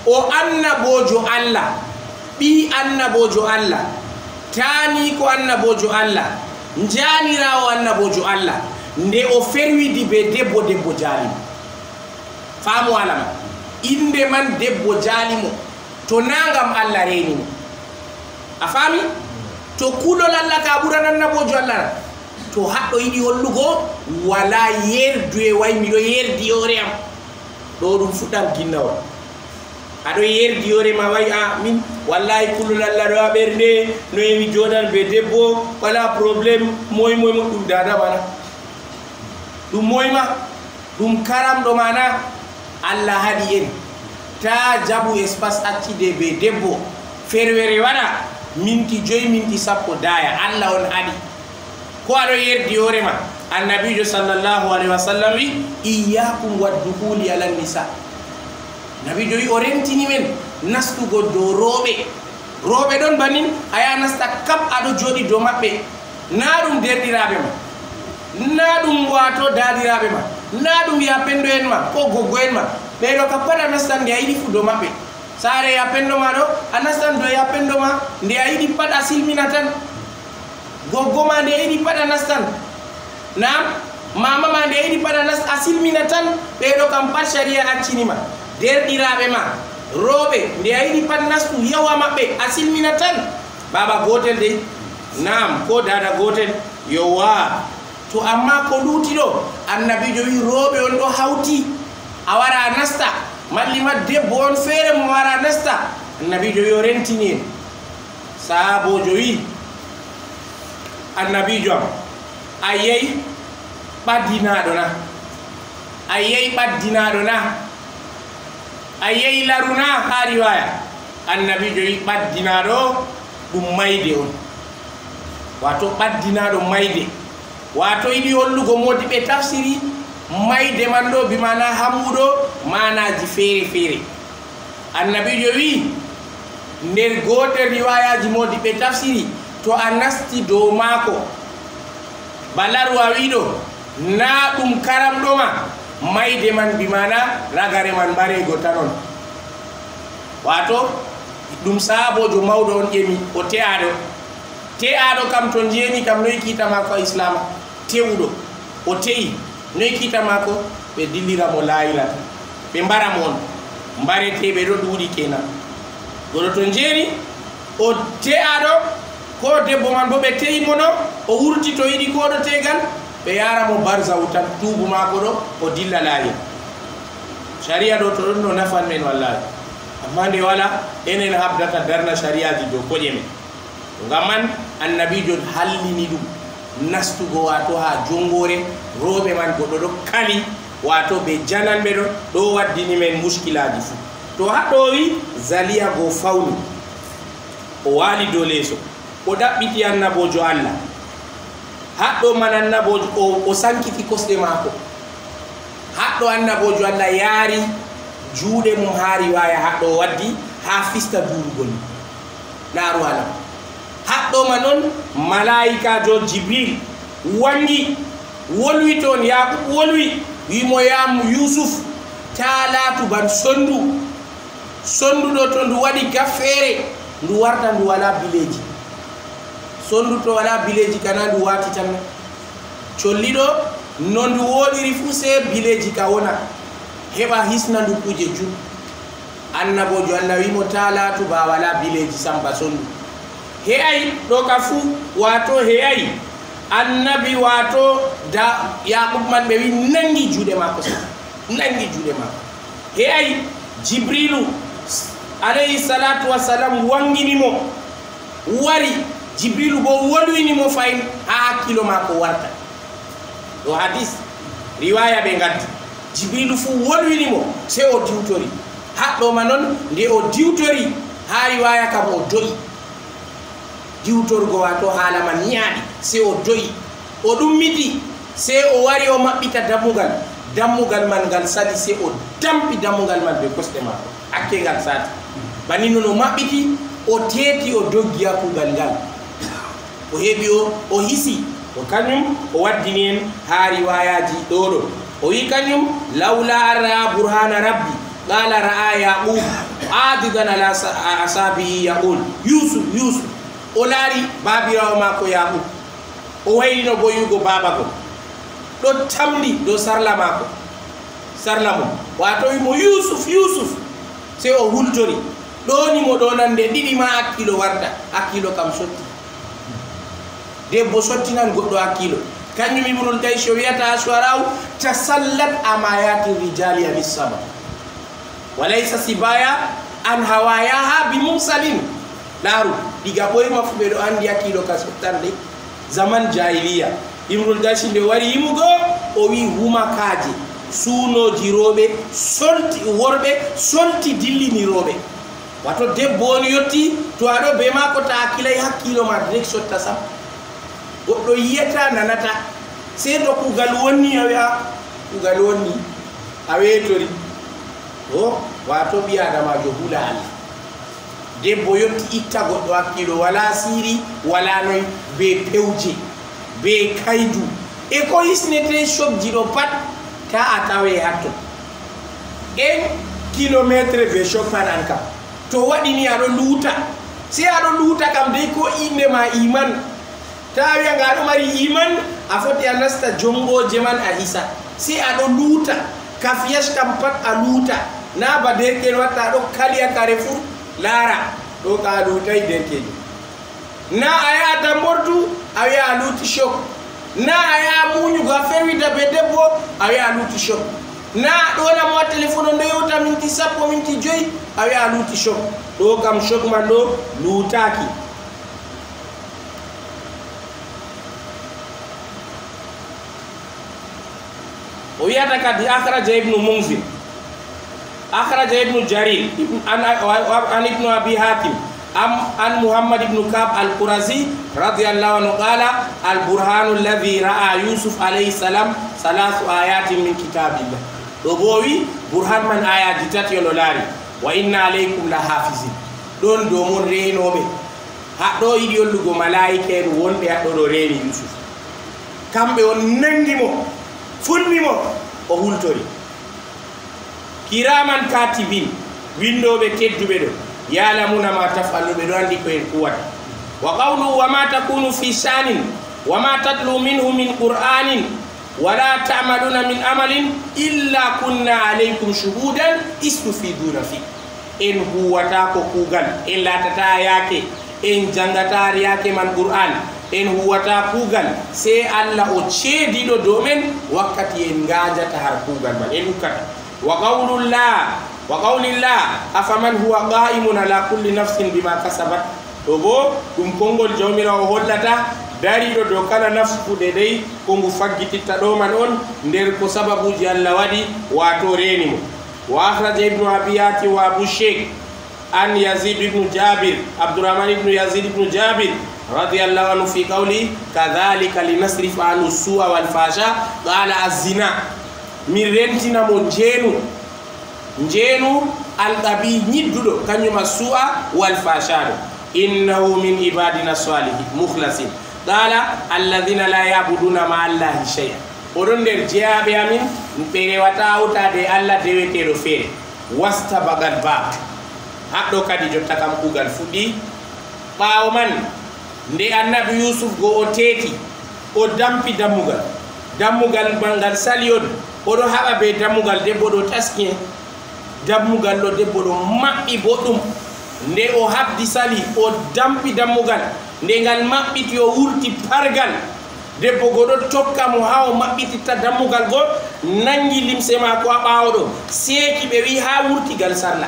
o annabojo Allah ɓi annabojo Allah tani ko annabojo Allah janirawo annabojo Allah nde o ferwidi be debbo jalimo faamu alama inde man debbo jalimo to nangam Allah renimo a faami to kulol Allah ka ɓuran annabojo Allah to haɗɗo yiɗi hollugo wala yerdu e way miɗo yerdi hoore am ɗo ɗum fuɗɗam ginnawo aɗo yerdi hoore ma way a min wallahi kulol Allah ɗo ha ɓernde no emi joɗan be debbo wala probléme moy ɗum dada bana ɗum moyma ɗum karamɗo mana Allah haɗi en ta jaɓu espace accide be debbo ferwere waɗa minti 5 minti 10 daya Allah on haɗi ko aɗo yerdi hoorema annabijo sallallahu alaihi wasallam wi iyyakum wadduhuli ala nisa nabijo wi o rentini men nastugo dow rooɓe ɗon banin aya nasta kap aɗo joɗi dow maɓɓe na ɗum derɗiraɓe ma na ɗum wato dadiraɓe ma na ɗum ya pendo en ma ko goggo en ma ɓeɗo ka pat a nastan nde a yiɗi fu dow maɓɓe saare ya pendo ma ɗo a nastan dow ya pendo ma nde a yiɗi pat a silmina tan goggo ma nde yiɗi pat a nastan nam mama ma nde yiɗi pat a silmina tan ɓeɗo kam pat sharia accinima derɗiraɓe ma rooɓe nde a yiɗi pat nastu yawa maɓɓe a silmina tan baba gotel de nam ko dada gotel yo wa to amma ko luuti ɗo annabijo wi rooɓe on ɗo hawti a wara a nasta malli ma debbo on feere mo wara nasta annabijo wi o rentini en saabojo wi annabijo am a yeyi ɓaddinaɗo na a yeyi ɓaddinaɗo na a yeyi laruna ha riwaya annabijo wi ɓaddinaɗo ɗum mayde on wato ɓaddinaɗo mayde wato yiɗi hollugo modi ɓe tafsiri mayde man ɗo bimana hammuɗo manaji feere feere annabijo wi nder gotel riwayaji modi ɓe tafsiri to a nasti dow maako balarwa wiɗo na ɗum karamɗoma mayde man bimana ragare man mbarego tan on wato ɗum saabojo mawɗo on ƴemi o te'aɗo kam to jeni kam noyi kita mako a islama tewuɗo o te'i noyi kita mako ɓe dilliramo layilata ɓe mbaramo on mbareteɓe ɗo ɗuuɗi kenan goɗo to jeni o te'aɗo ko debbo man bo ɓe te'i mono o wurti to yiɗi koɗo tegal ɓe yaramo barzahu tan tuubu mako ɗo o dilla layi sharia ɗo to ɗon no nafan men wallahi amma nde wala enen habdata darna shariaji dow koƴe men ngam man annabijo hallini ɗum nastugo wato ha jongore rooɓe man goɗɗo ɗo kali wato ɓe jananɓe ɗo ɗo waddini men muskilaji fu to haɗo wi Zaliya go fawni o wali dow leeso o ɗaɓɓiti annabojo Allah haɗɗo man annabojo o sankiti kosɗe maako haɗɗo annabojo Allah yaari juuɗe mum ha riwaya haɗɗo waddi ha fista durugol laaru alam haɗɗo ma noon malaikajo Jibril wangi wolwi toon Yakubu wolwi wimo yam Yusuf ta laatu ban sonduɗo to ndu waɗi gaffere ndu warta ndu wala bileji sondu to wala bileji kana ndu wati tan colliɗo non du wodiri fu se bileji ka wona heba hisna ndu kuje ju annabojo Allah wimo taala to ba wala bileji samba sondu he ay do ka fu wato he ay annabi wato da yaqub man be wi nangi jude mako nangi jude mako he ay jibrilu alayhi salatu wassalam wangini mo wari jibrilu bo wolwini mo fayin ha kilo mako warta do hadis riwaya be ngati jibrilu fu wolwini mo se o diwtori haddo manon nde o diwtori ha riwaya kam o doyi diwtorgo wato hala man nyaadi se o doyi o dum midi se o wari o mabbita dammugal man gal sadi se o dampi dammugal man be koste mako akke gal sadi banino no mabbiti o teti o doggi akugal gal o hebi o hisi o kanyum o waddini en ha riwayaji dodo o wi kanyum laula ara burhana rabbi qala ra'a yaqub adidan ala asabi yaqul yusuf o laari babirawo mako yaqub o waylino boyugo baba ko do tamdi do sarla mako sarla mo wato mo yusuf se o hultori doni mo do nande didi ma akilo warda akilo kam sotti debbo sottinan goddo akilo kanyum ibnul taysho wiyata aswaraw tasallat amayati rijali abisaba walaysa sibaya an hawayaha bimumsalin laru diga boy mafube do andi akilo ka sottande zaman jahiliya ibnul taysho de wari yimugo o wi huma kaaje suno jirobe solti worbe solti dillini robe wato debbo on yotti to ado be mako ta akilay hakkilo ma direct sotta sam goddo yiyata nanata se do kugal wonni kugal wonni awetori o wato bi adama jo hula Allah debbo yotti itta goddo hakkilo wala siri wala noy be pewje be kaydu e ko isnete shobji do pat ka atawe hatto en kilometre be shokman anka to wadini ado luta se ado luta kam dey ko inde ma iman tawi ngado mari iman afoti anasta jombo jeman ahisa se ado luta kafiyash kam pat a luta na ba de ken wata do kaliya karefu lara do ka lutay de kejo na aya tambortu aya luti shok na aya munyu ga ferwi da be debbo aya luti shok na do na mo telephone ndo yota minti sappo minti joy aya luti shok do kam shok man do lutaki وياتا قد أخرج ابن منذر أخرج ابن جرير عن ابن أبي حاتم عن محمد بن كعب القرظي رضي الله عنه قال البرهان الذي رأى يوسف عليه السلام 3 آيات من كتاب الله دوبوي برهان من آيات جتات يلولاري وإن عليكم لحافظين دون دومون رينوبي هادو يديولغو ملائكة وون بي هادو ريني يوسف كامبي on nangimo fulmimo o hultori kiraman katibin windobe teddube do yalamuna ma tafalu be do andi ko en kuwata wa qawlu wa ma takunu fi shanin wa ma tatlu minhu min qur'anin wa la ta'maluna min amalin illa kunna alaykum shuhudan istufiduna fi en huwata ko kugal illa tata yake en jangata yake man qur'an en huwata kugal se Allah o cedido domen wakati en ngajata har kugal man en ukata wa qawlillah afaman huwa qa'imun ala kulli nafsin bima kasabat dobo dum kongol jawmira o hollata dari do kala nafsu de dey ko ngu faggititta do man on nder ko sababuji Allah wadi wato renimo wa akhraj ibn abiyati wa abu shaykh an yazid ibn jabir abdurrahman ibn yazid ibn jabir رضي الله عنه في قوله كذلك لنصرف عنه السوء والفحشاء قال الزنا من رنتنا من جينو القبي نيدودو كانيما السوء والفحشاء إنه من عبادنا الصالحين مخلصين قال الذين لا يعبدون مع الله شيئا odon der jeabe amin pere wata uta de Allah dewete do fere wasta bagal ba haddo kadi jotta kam kugal fudi bawo man nde annabi yusuf go o teti o dampi dammugal dammugal bangal saliyon oɗo haɓa be dammugal debbo ɗo taski dammugal ɗo debbo ɗo maɓɓi boɗɗum nde o habdi sali o dampi dammugal nde ngal maɓɓiti o wurti pargal debbo go ɗo tokka mo ha o maɓɓititta dammugal go nangi limse mako ha ɓawo ɗo seeki ɓe wi ha wurtigal sarla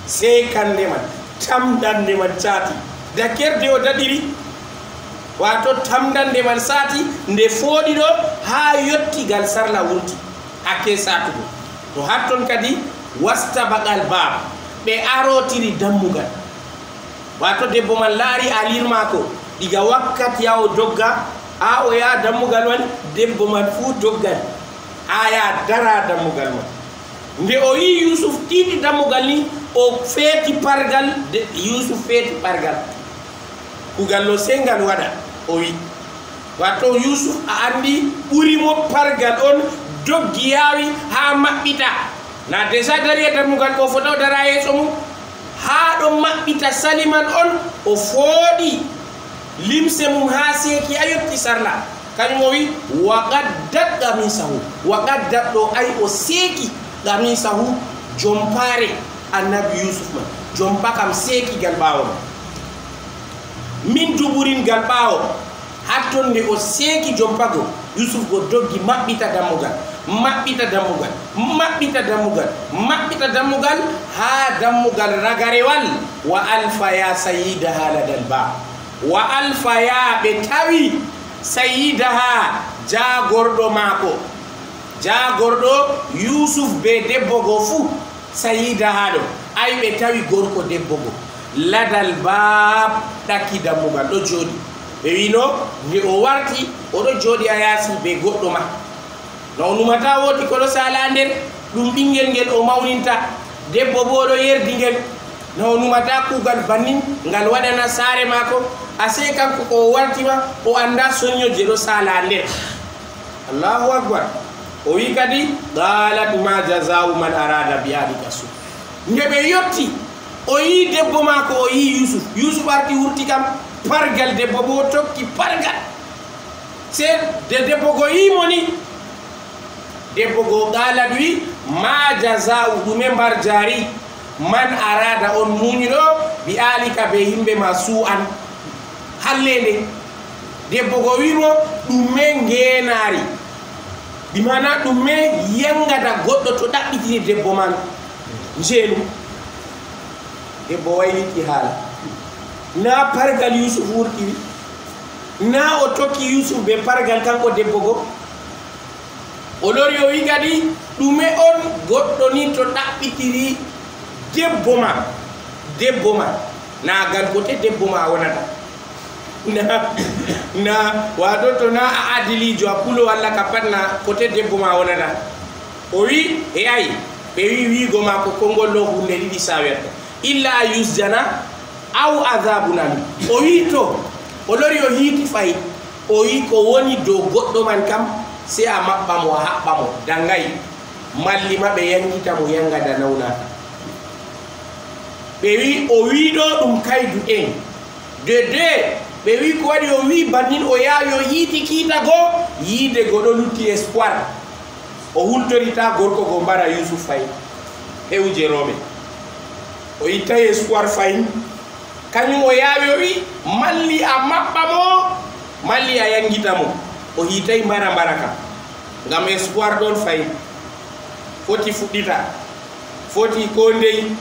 sekande man tamdande man saati dakerde o daɗiri wato tamdande man saati nde fooɗi ɗo ha yottigal sarla wurti hakke satugo to hatton kadi wasta bagal baba ɓe arotiri dammugal wato debbo man laari alir mako diga wakkati ya o dogga a o ya dammugal man debbo man fu doggan a ya dara dammugal man nde o yi Yusuf tiiti dammugal ni o feeti pargal Yusuf feeti pargal kugal no sengal waɗa o wi wato Yusuf a andi ɓurimo pargal on doggi yaawi ha maɓɓita na déjà dari e dammugal ko fotaw dara yeeso mum ha ɗo maɓɓita saliman on o fooɗi limse mum ha seeki a yotti sarla kañum o wi waqaddat qamisahu waqaddat ɗo ay o seeki qamisahu jompare annabi Yusuf man jompa kam seeki gal ɓaawo min duɓurin gal ɓaawo hatton nde o seeki jompago Yusuf go doggi maɓɓita dammugal maɓɓita dammugal maɓɓita dammugal maɓɓita dammugal ha dammugal ragarewal wa alfaya sayyidaha ladal ba wa alfaya ɓe tawi sayyidaha jagorɗo maako jagorɗo Yusuf be debbo go fuu sayyidaha ɗo ay ɓe tawi gorko debbo go ladal bab ɗakki dammugal ɗo jooɗi ɓe wino nde o warti oɗo jooɗi a yaasi be goɗɗo ma no numata woti koɗo sala nder ɗum ɓinguel ngel o mawninta debbo bo ɗo yerdi ngel no numata kugal bannin ngal waɗana saare maako ase kanko ko wartima o anda soñoje ɗo sala nder allahu akbar o wi kadi qalat ma jazau man arada bi ahlika su nde ɓe yotti o yi debbo maako o yi Yusuf arti wurti kam pargal debbo bo tokki pargal se de debbo go yimo ni debbo go qalat wi ma jazau ɗume mbar jari man arada on muñiɗo bi alika be yimɓe ma su'an hallede debbo go wimo ɗume ngenari bimana ɗume yangata goɗɗo to ɗaɓɓitini debbo man jeelu debbo wayliti haala na pargal Yusuf wurtiri na o tokki Yusuf be pargal kanko debbo go o lori o wi kadi ɗume on goɗɗo ni to ɗaɓɓitiri debbo ma na gal kote debbo ma wonata na wato to na a adilijo a pulo walla ka pat na kote debbo ma wonata o wi e ay ɓe wi wigo ma ko kongol ɗo hunde ɗiɗi sawirta illa a yusjana aw adabun alim o wi to o lori o hiiti fayi o wi ko woni dow goɗɗo man kam se a maɓɓa mo a haɓɓa mo dangay malli ma ɓe yangita mo yangada nawnata ɓe wi o wi ɗo ɗum kaydu en de ɓe wi ko waɗi o wi bannin o yaawi o yiiti kiita goo yiide go ɗo lutti espoir o hultorita gorko go mbara Yusuf fayi hewje rooɓe o itta espoir fayin kañum o yaawi o wi malli a maɓɓa mo malli a yangita mo o hiitay mbara kam ngam espoir ɗon fayi foti fuɗɗita foti ko ndey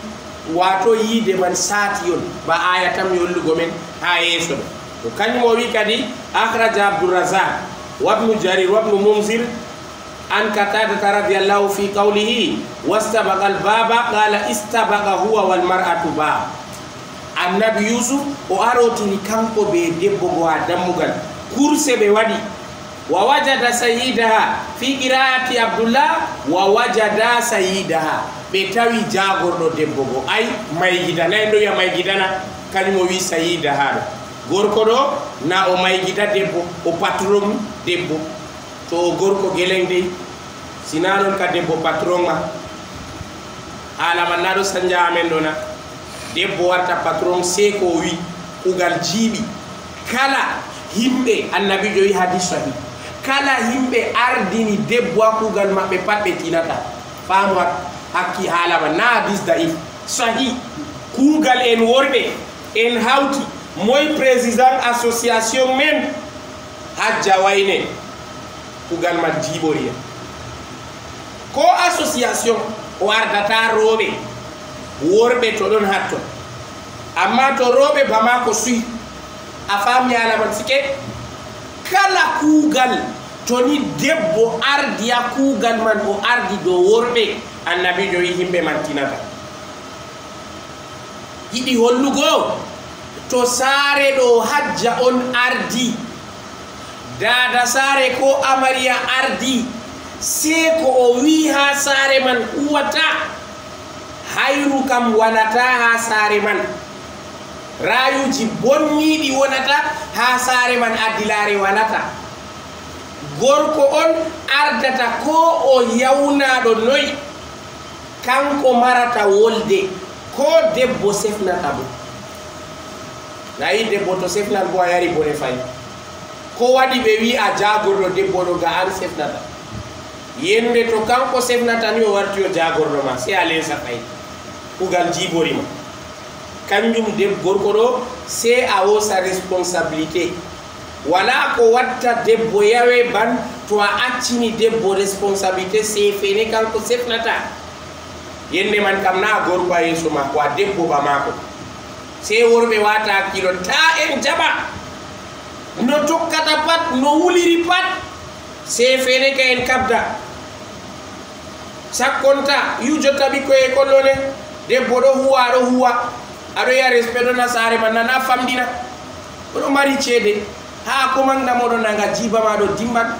wato yiide man saati yon ba aya tam yollugo men ha yeeso ɗo to kañum o wi kadi akhraja Abdourazaq wabnu Jarir wabnu Munzir an Qatadata radiyallahu fi qawlihi wastabaqa al-baba qala istabaqa huwa wal mar'atu bab annabi Yusuf o arotini kanko be debbo go ha dammugal kurse ɓe waɗi wa wajada sayyidaha fi qira'ati Abdullah wa wajada sayyidaha ɓe tawi jagorɗo debbo go ay maygidana en ɗo wiya maygidana kañum o wi sayyidaha ɗo gorko ɗo na o maygida debbo o patron debbo to o gorko gelen dey sina non ka debbo patron ma haala man na ɗo sanja amen ɗo na debbo warta patron se ko wi kugal jiiɓi kala yimɓe annabijo wi hadis sahih kala himɓe ardini debbo ha kugal maɓɓe pat ɓe tinata faamu hakki haala ma na hadis daif sahi kugal en worɓe en hawti moy président association men hajja wayne kugal man jiɓori en ko association o ardata rooɓe worɓe to ɗon hatton amma to rooɓe bama ko suyi a faami alaman sike kala kuugal toni debbo ardi a kuugal man o ardi dow worɓe annabijo wi himɓe man tinata yiɗi hollugo to saare ɗo hajja on ardi dada saare ko amariya ardi se ko o wi ha saare man huwata hayru kam wanata ha saare man rayuji bonniɗi wonata ha saare man addilare wanata gorko on ardata ko o yawnaɗo noyi kanko marata wolde ko debbo sefnata mo nayi debbo to sefnan bo a yari bone fayi ko waɗi ɓe wi a jagorɗo debbo ɗo ga an sefnata yende to kanko sefnata ni o warti o jagorɗo ma se a lesa fayi kugal jiborima kanjum gorko ɗo se a wosa responsabilité wala ko watta debbo yawe ban to a accini debbo responsabilité se fene kanko sefnata yende man kam na gorko a yeeso mako a debbo ba mako se worɓe wata hakkilo ta en jaɓa no tokkata pat no wuliri pat se fene ka en kabda sakkonta yu jotta ɓikkoye kollone debbo ɗo huwa aɗo huwa aɗo yiya respect ɗo na saare man nana famdina oɗo mari ceede ha komanda moɗo nanga jiba maɗo dimman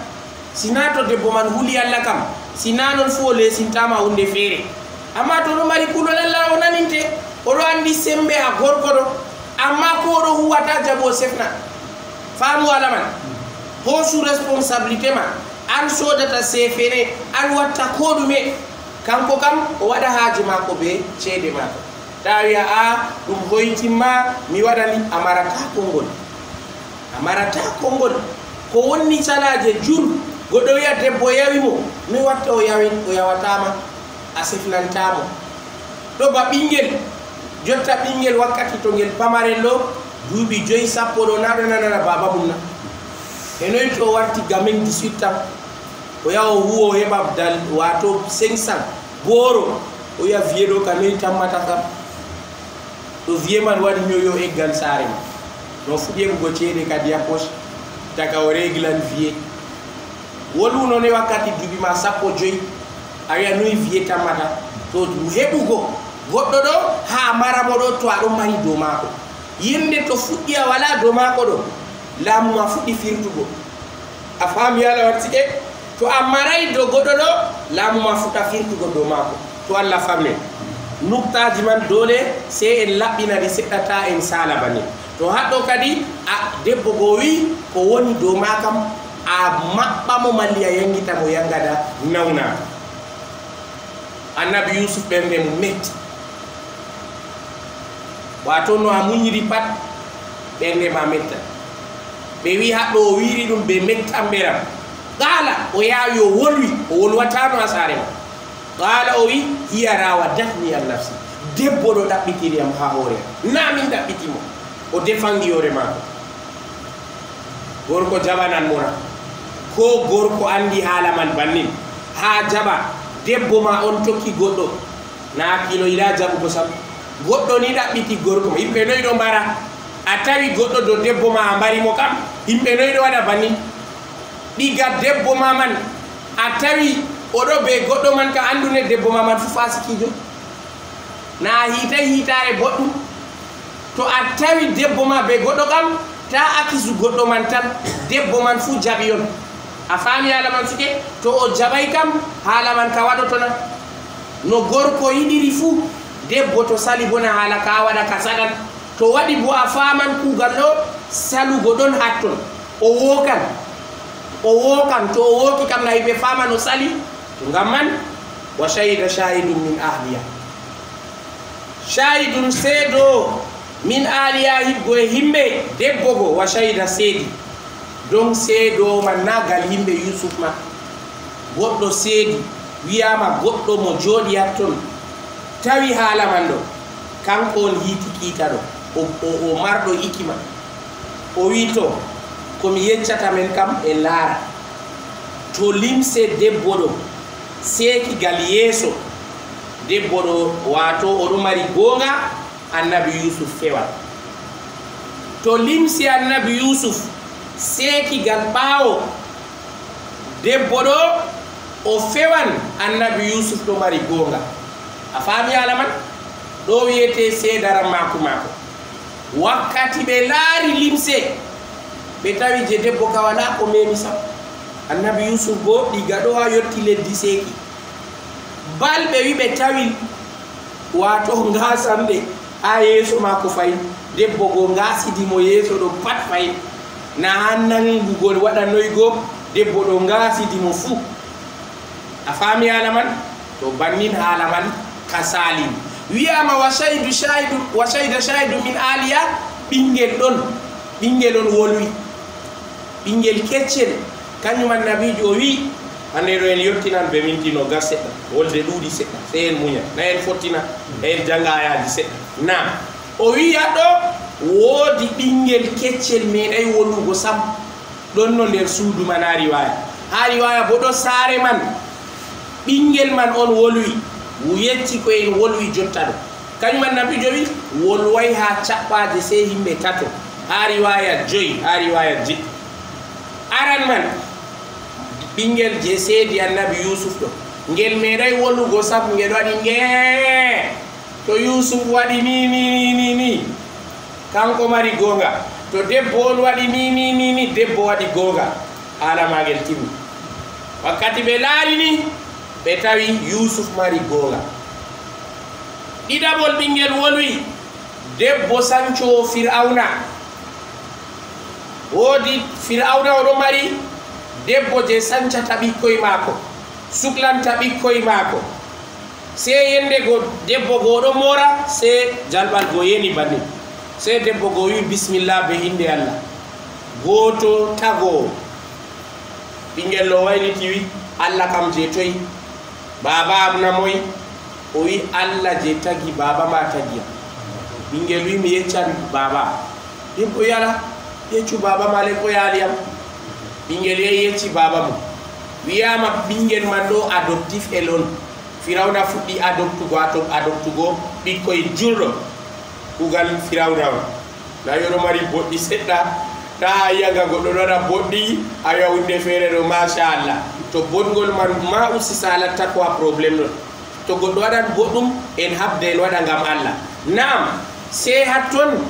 sina to debbo man huli Allah kam sina non fu o lesintama hunde feere amma to ɗo mari kulol Allah o naninte oɗo andi sembe a gorko ɗo amma ko oɗo huwata jabo sefna faamu ala man hosu responsabilité ma an sodata sefere an watta ko ɗume kanko kam o waɗa haaji mako be ceede mako tawi a ɗum hoytimma mi waɗani amarata kongol ko wonni salaje jur goɗɗo wiya debbo yawimo mi watta o yawatama a sefnantamo ɗo ba ɓinguel jotta ɓinguel wakkati to ngel pamarel ɗo duuɓi 5 sappo ɗo naɗo nanana baba mum na e noyi to warti gamen 18 ans o yaha o huwo o heɓa dal wato 500 gooro o wiya viye ɗo ka noyi tammata kam ɗo viye man waɗi ñoyo eggal saare ma no fuɗɗeɓugo ceede kadi ya poche taka o réglan viye woluno ne wakkati duuɓi ma sappo 5 a wiya noyi viye tammata to heɓugo goɗɗo ɗo ha maramo ɗo to aɗon mari dow maako yimɓe to fuɗɗi a wala dow maako ɗo laamu ma fuɗɗi firtugo a faami ala wattike to a maray dow goɗɗo ɗo laamu ma fuɗɗa firtugo dow maako to Allah famne nuktaji man dole se en laɓɓinadi seɗɗata en sala bani to haɗɗo kadi a debbo go wi ko woni dow ma kam a maɓɓa mo malli a yangita mo yangada nawna annabi Yusuf ɓernde mo metti wato no a muñiri pat ɓernde ma metta ɓe wi haɗɗo o wiri ɗum ɓe mettan ɓeram qala o yawi o wolwi o wolwatano a saare ma qala o wi hiya rawadatni an nafsi debbo ɗo ɗaɓɓitiriyam ha hoore na min ɗaɓɓitimo o defangi hoore mako gorko jaɓanan mona ko gorko andi haala man bannin ha jaɓa debbo ma on tokki goɗɗo na hakkilo yiɗa jaɓugo sam goɗɗo ni ɗaɓɓiti gorko ma yimɓe noyi ɗo mbara a tawi goɗɗo do debbo ma a mbarimo kam yimɓe noyi ɗo waɗa bannin ɗiga debbo ma man a tawi oɗo be goɗɗo man ka andune debbo ma man fu fasikijo na hita hitare boɗɗum to a tawi debbo ma be goɗɗo kam ta akisu goɗɗo man tan debbo man fu jaɓi on a faami haala man suke to o jaɓay kam haala man ka waɗotona no gorko yiɗiri fu debbo to sali bona haala ka waɗa ka saɗan to waɗi bo a faman kugal ɗo salugo ɗon hatton o wokan to o woki kam na yimɓe fama no sali to ngam man wa shahida shahidun min ahliya shahidun seedo min ahliya hibgo e himɓe debbo go wa shahida seedi donc seedo man nagal yimɓe Yusuf ma goɗɗo seedi wiyama goɗɗo mo jooɗi hatton tawi haala man ɗo kanko on hiiti kiita ɗo o marɗo hikima o wi to komi yeccata men kam e laara to limse debbo ɗo seekigal yeeso debbo ɗo wato oɗo mari goonga annabi Yusuf fewa to limsi annabi Yusuf seekigal ɓaawo debbo ɗo o fewan annabi Yusuf ɗo mari goonga a faami ala man ɗo wiyete seedaran maako wakkati ɓe laari limse ɓe tawi je debbo ka wala ko memi sam annabi Yusuf bo ɗiga ɗo ha yotti leddi seeki balɓe wi ɓe tawi wato ngasamɓe ha yeeso maako fayi debbo go ngasidimo yeeso ɗo pat fayi na ha nangugol waɗanoygo debbo ɗo ngasidimo fuu a faami haala man to bannin haala man ka salin wiyama wa shahida shahidu min aliya ɓingel on wolwi ɓingel keccel kañum annabijo o wi hande ɗo en yettinan ɓe mintino gar seɗɗa wolde ɗuuɗi seɗɗa sey en muña na en fottina en janga ayaji seɗɗa na o wi haɗɗo woodi ɓingel keccel meeɗay wolugo sam ɗon no nder suudu man ha riwaya bo ɗo saare man ɓingel man on wolwi yetti ko en wolwi jotta ɗo kañum annabijo wi wolway ha caɓɓaje sey yimɓe tato ha riwaya 5 ha riwaya 10 aran man ɓingel je seedi annabi Yusuf ɗo ngel meeɗay wolugo sabu ngel waɗi ngee to Yusuf waɗi ni kanko mari goonga to debbo on waɗi ni debbo waɗi goonga haala magel timmi wakkati ɓe laari ni ɓe tawi Yusuf mari goonga ɗiɗaɓol ɓingel wolwi debbo sancowo Fir'auna woodi Fir'auna oɗo mari debbo je sancata ɓikkoye maako suklanta ɓikkoye maako sey yende go debbo go ɗo mora sey jalɓal go yeni banni sey debbo go wi bisimillah be inde Allah goto tago ɓingel lo wayliti wi Allah kam je toyi baba am namoy o wi Allah je tagi baba ma tagiya ɓingel wi mi yeccan baba debbo yala yeccu baba ma le ko yaaliyam ɓingel yecci baba mo wiyama ɓingel man ɗo adoptif e lon Firawna fuɗɗi adoptugo ɓikkoye jurɗo kugal Firawna o na yoɗo mari boɗɗi seɗɗa ta a yiyaga goɗɗo ɗo waɗa boɗɗi a wiya hunde feere ɗo machallah to boɗgol man ma usi salatta ko a probléme ɗon to goɗɗo waɗan boɗɗum en habde en waɗa ngam Allah naam sey hatton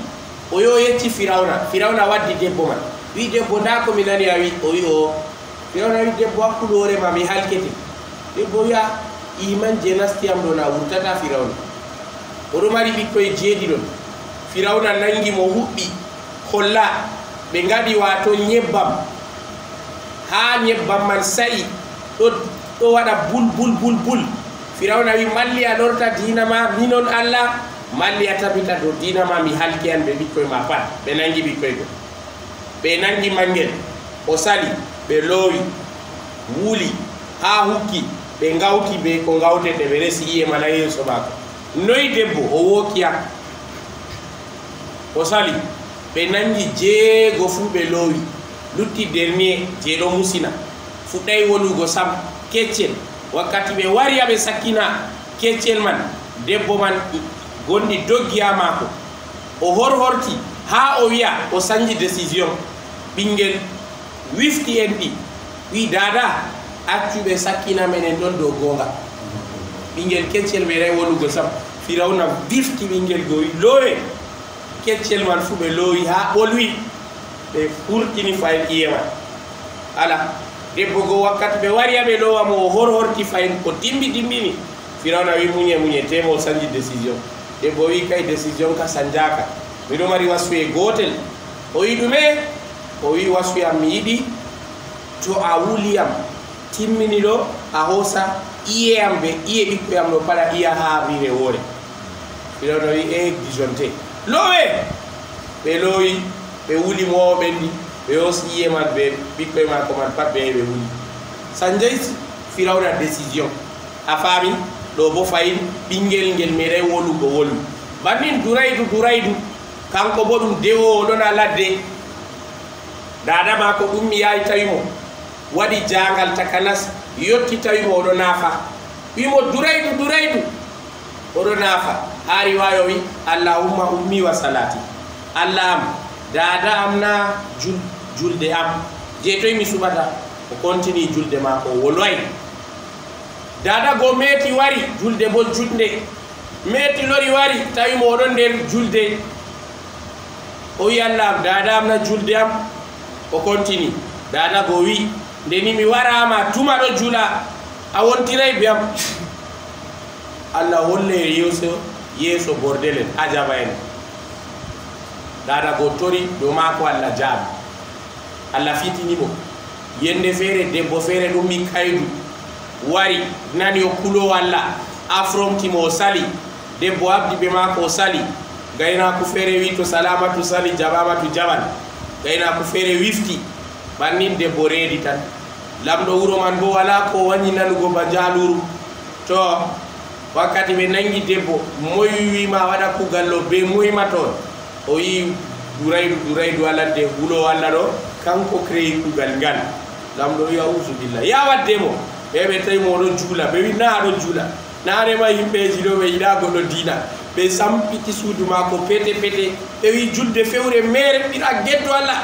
o yo yecci Firawna waddi debbo man wi debbo nda ko mi nani a wi o wi o Firawna wi debbo hakkude hoorema mi halkete debbo wiya iman je nastiyam ɗo na wurtata Firawna oɗo mari ɓikkoye jeeɗi ɗon Firawna nangi mo huɓɓi holla ɓe ngaɗi wato ñebbam ha ñebbam man sa'i ɗo waɗa bul Firawna wi malli a lorta dina ma minon Allah malli a tabita dow dina ma mi halki an ɓe ɓikkoye ma pat ɓe nangi ɓikkoye go ɓe nangi mangel o sali ɓe loowi wuuli ha hukki ɓe ngawti be ko ngawtete ɓe resi iye mana yeeso maako noyi debbo o wookiya o sali ɓe nangi jeego fuu ɓe loowi lutti dernier je ɗo musina fuɗɗay wolugo sam keccel wakkati ɓe wari ɓe sakkina keccel man debbo man gonɗi doggiya maako o horti ha o wiya o sanji décision ɓingel wifti en ɗi wi dada accuɓe sakkina menen ɗon dow goonga ɓingel keccel meeɗay wolugo sam Firawna wifti ɓingel go wi loowe keccel man fuu ɓe loowi ha ɓolwi ɓe hurtini fayin iye man ala debbo go wakkati ɓe wari ɓe loowamo o horti fayin ko dimbini Firawna wi muñe tema o sanji décision debbo wi kay décision ka sanjaka miɗo mari wasuye gotel o wi ɗume o wi wasuyam mi yiɗi to a wuliyam timmini ɗo a hoosa iyeyam be iye ɓikkoyam ɗo paɗa iya ha wire woore Firawna wi disjonte loowe ɓe loowi ɓe wuli mo ɓendi ɓe os iye man ɓe ɓikkoye mako man pat ɓe ɓe wuli sanjay firawna décision a faami ɗo bo fayin ɓinguel ngel meɗay wolugo wolu bannin duraydu kanko bo ɗum dewo oɗona ladde dada mako ɗum mi yayi tawimo waɗi jangal takanas yotti tawimo oɗo naafa wimo duraydu oɗo naafa ha riwayo wi allahumma ummi wa salati allah am dada am na julde am je toye mi suɓata o continue julde mako o wolway dada go meti wari julde bo jutde meti lori wari tawimo oɗon nder julde o wi allah am dada am na julde am o continue dada go wi ndeni mi warama tuma ɗo jula a wontiray be am allah holle yeeso bordelen ajaba en dada go tori do mako allah jaabi allah fitinimo yende feere debbo feere ɗum mi kaydu wari nani o kulo allah afromtimo o sali debbo abdi be mako o sali gaynaku feere wi to salamatu sali jabamatu jaban gaynaku feere wifti bannin debbo reedi tan lamɗo wuro man bo wala ko wañi nanugo ba jaaluru to wakkati ɓe nangi debbo moyi wima waɗa kugallo be moyima toon o yi duraydu aladde hulo allah ɗo kanko créi kugal ngal lamɗo wi ausubillah ya waddemo ɓeɓe tawi mo oɗo juula ɓe wi na aɗo juula nanema yimɓeji ɗo ɓe yiɗa goɗɗo dina ɓe sampiti suudu mako pete ɓe wi julde fewre mere ɓiɗa geddo allah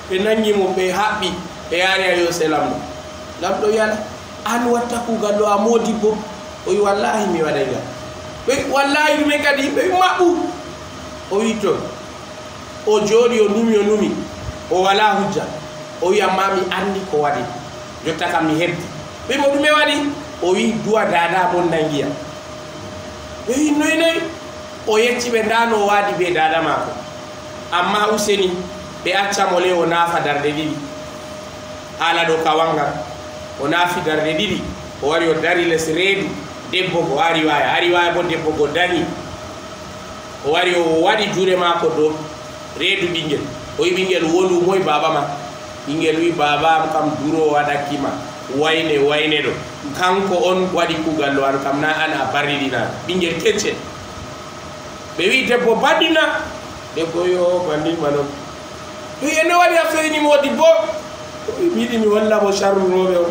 ɓe nangimo ɓe haɓɓi ɓe yaari a yose lamɗo wiyala an watta kugal ɗo a modibbo o wi wallahi mi waɗay ngal ɓe wallahi ɗume kadi yimɓe wi maɓɓu o wi to o jooɗi o numi o wala hujja o wi amma mi andi ko waɗi jotta kam mi hebdi ɓe mo ɗume waɗi o wi duwa dada mon nangiya ɓe wi noyi o yecci ɓe ndano waɗi ɓe dada mako amma useni ɓe accamo le o naafa darde ɗiɗi haala ɗo kawangal o naafi darde ɗiɗi o wari o dari les reedu debbo go ari waya bo debbo go dañi o wari o waɗi juure mako dow reedu ɓinguel o wi ɓinguel wolu moye baba ma ɓinguel wi baba am kam duro waɗakkima wayne ɗo kanko on waɗi kugal ɗo an kam na an a barriɗina ɓinguel keccel ɓe wi debbo baɗɗina debbo yo bandinma noon ene waɗi a feyni modi bo mi yiɗi mi wallamo charrunoɓe on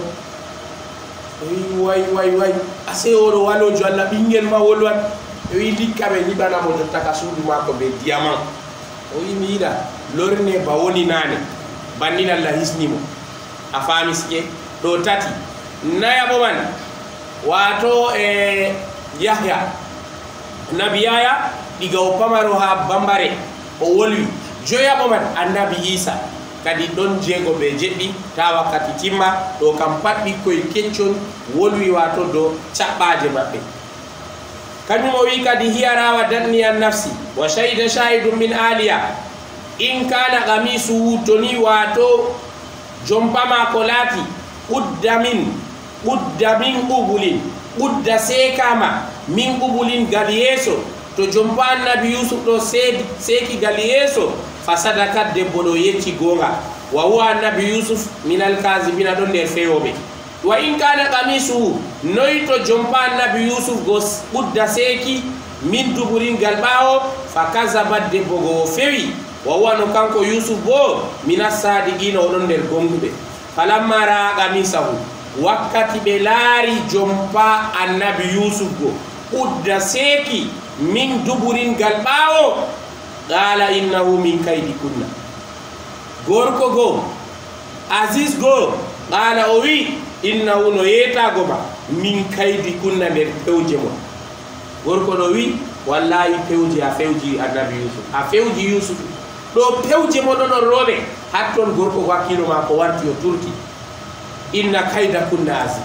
way ase oɗo walojo allah ɓinguel ma wolwan ɓe wi likka ɓe liɓanamo jotta ka suudu mako ɓe diamant o wi mi yiɗa lorne ba woni nane bannin allah hisnimo a faami sike ɗo tati nayaɓo man wato yahya nabi yaya ɗiga o pamaro ha bambare o wolwi joyaɓo man annabi isa kadi ɗon jeego ɓe jeɗɗi ta wakkati timma ɗo kam pat ɓikkoye keccon wolwi wato dow caɓɓaje maɓɓe kañum o wi kadi hiya rawa danni an nafsi wa shahida shahidum min aliya in kana qamisuhu toni wato jompa mako laati ɓudda min ɓuɓulin ɓudda sekama min ɓuɓulin gal yeeso to jompa annabi yusuf ɗo seeki gal yeeso fa sadakat debbo ɗo yecci gonga wa huwa annabi yusuf minal kasibina ɗon nder fewoɓe wa in kana qamisuhu noyi to jompa annabi yusuf go ɓudda seeki min duɓuringal ɓawo fa kasabat debbo go o fewi wa huwa no kanko yusuf bo minas sadiqina oɗon nder gonguɓe falamma raa qamisahu wakkati ɓe laari jompa annabi yusuf go ɓudda seeki min duɓuringal ɓawo qala innahu min kaydi kunna gorko go aziz go qala o wi innahu no yeetago ma min kaydi kunna nder pewje mon gorko ɗo wi wallahi pewje a fewji annabi yusuf a fewji yusuf ɗo pewje mon ɗoɗon rooɓe hatton gorko ko hakkilo ma ko warti o turki inna kayda kunna azim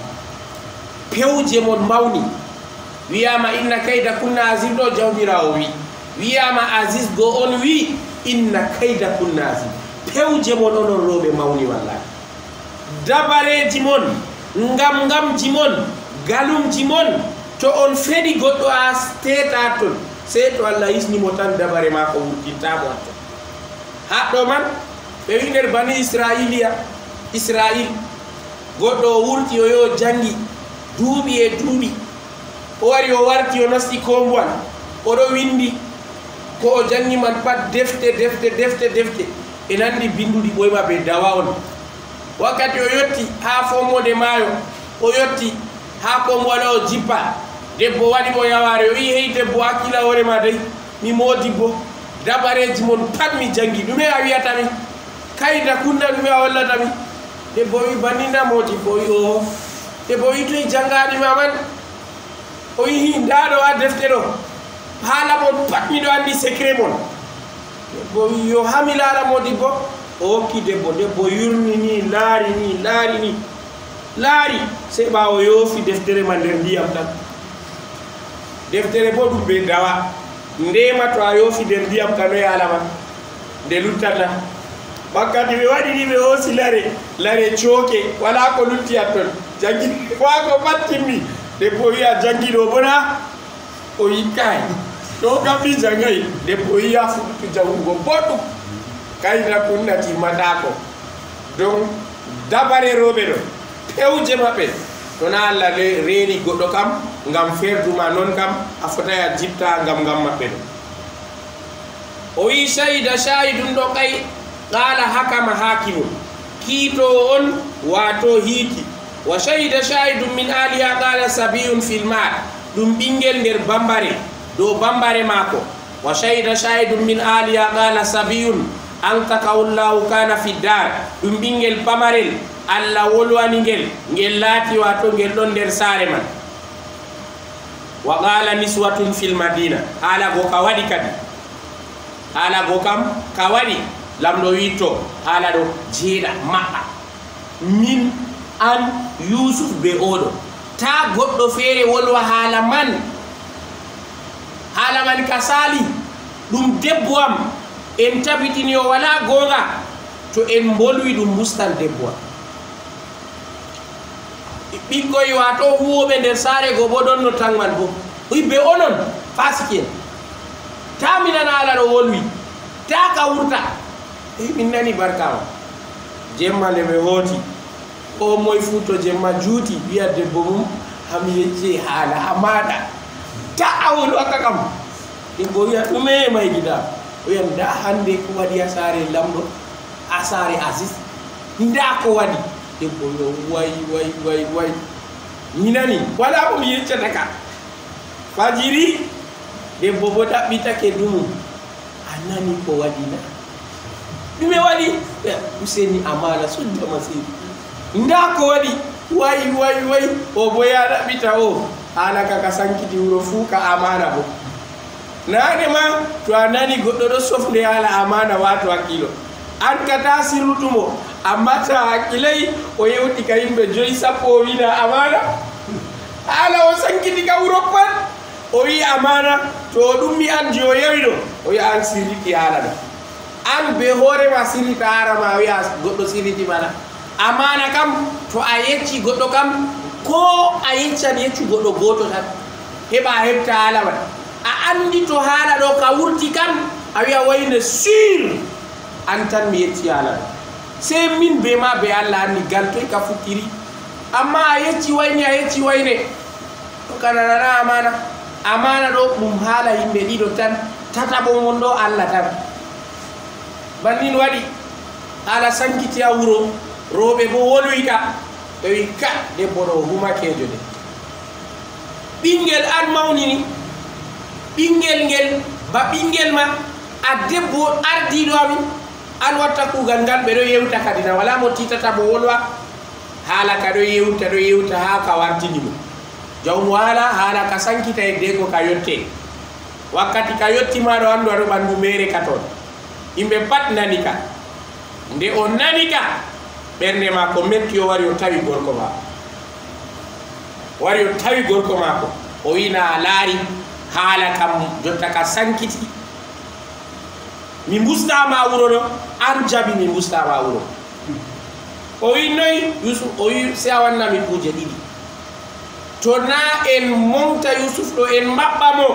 pewje mon mawni wiyama inna kayda kunna azim ɗo jawmirawo wi wiyama aziz go on wi inna kayda kunna azim pewje mon onon rooɓe mawni wallahi dabareji mon ngamji mon galumji mon to on feɗi goɗɗo a teta ton sey to allah hisnimo tan dabare ma ko wurtintamo atto haɗɗo man ɓe wi nder bani israil goɗɗo o wurti o yo jangi duuɓi e duuɓi o wari o warti o nasti kombuwal oɗo windi ko o jangi man pat defte e nandi binduɗi ɓoyma ɓe dawa on wakkati o yetti ha fomode maayo o yetti ha kombuwal o jippa debbo waɗi mo yaware o wi hey debbo hakkila hoorema dey mi modibbo dabareji mon pat mi jangi ɗume a wiyatami kayita kunda ɗume a hollatami debbo wi bannina modibbo o wi o debbo wi toye jangaɗima man o wi ndaɗo ha defte ɗo haala mon pat miɗo andi secret mon debbo wi yo hami laara modibbo o hokki debbo yurni ni laari sey ɓawo yoofi deftere ma nder ndiyam tan deftere bo ɗum ɓe dawa ndema to a yoofi nder ndiyam kano e alama nde luttata wakkati ɓe waɗi ni ɓe hoosi lare cooke wala ko lutti hat ton jangi wa ko battimmi debbo wiya jangiɗo bona o yikkay to kam mi jangayi debbo wiya fuɗɗu jangugo boɗɗum kayita kunnati matako donc dabare rooɓe ɗo pewje maɓɓe tona Allah reeni goɗɗo kam ngam ferduma non kam a fotay a jipta ngam maɓɓe ɗo o wi shahida shahidum ɗo kay qala hakama hakimu kiito on wato hiiki wa shahida shahidum min aliha qala sabiyun fil mar ɗum ɓingel nder bambare dow bambare maako wa shahida shahidum min aliha qala sabiyun ankakawullahu kana fi dar ɗum ɓingel pamarel Allah wolwani ngel laati wato ngel ɗon nder saare man wa qala niswatun fil madina haala go ka waɗi kadi haala go kam ka waɗi lamɗo wi to haala ɗo jeeɗa maɓɓa min an yusuf be oɗo ta goɗɗo feere wolwa haala man ka sali ɗum debbo am en tabitini o wala gonga to en bolwi ɗum mustan debbo am ɓikkoy wato huwoɓe nder saare go bo ɗon no tan man bo ɓe onon fasiki en ta mi nana ala ɗo wolwi ta ka wurta min nani barkama jemma nde ɓe hooti o moye fuu to jemma juuti wiya debbo mum hami yecce haala a maɗa ta a wolwaka kam debbo wiya ɗume may gida o wiya nda hande ko waɗi a saare lamɗo a saare Aziz nda ko waɗi debbo yo way mi nani wala ko mi yeccata ka fajiri debbo bo ɗaɓɓitake dumum a nani ko waɗina ɗume waɗi useni amana sudda masiri nda ko waɗi way o bo ya ɗaɓɓita o hala kaka sankiti wuro fuu ka amana bo nane ma to a nani goɗɗo ɗo sofde hala amana wato hakkilo an kata sirrutumo amma ta hakkilay o yewti ka yimɓe 5 sappo o wina amana hala o sankiti ka wuro pat o wi amana to o ɗummi an je o yawi ɗo o wiya an sirriti hala ɗo an be hoorema sirrita harama wiya goɗɗo sirriti mana amana kam to a yecci goɗɗo kam ko a yeccan yeccu goɗɗo goto tan heɓa heɓta hala man a andi to hala ɗo ka wurti kam a wiya wayne sur an tan mi yetti hala ɗo sey min be ma be Allah anni gal toy ka fukkiri amma a yecci wayne to kananana amana ɗo ɗum haala yimɓe ɗiɗo tan tataɓo mon ɗo Allah tan bannin waɗi haala sankiti a wuro rooɓe bo wolwi ka ɓe wi ka debbo ɗo humakejo de ɓingel an mawnini ɓingel ngel ba ɓingel ma a debbo ardiɗo amin an watta kugal ngal ɓeɗo yewta kadi na wala mo titata mo wolwa haala ka ɗo yewta ha ka wartinimo jawmu haala ka sankita e dego ka yotte wakkati ka yottima ɗo andu aɗo ɓandu mere ka toon yimɓe pat nani ka nde o nani ka ɓernde ma ko metti o wari o tawi gorko mako o wina a laari haala kam jotta ka sankiti mi bustama wuro ɗo an jaɓi mi bustama wuro o wi noyi Yusuf o wi se a wannami kuje ɗiɗi to na en monta Yusuf ɗo en maɓɓa mo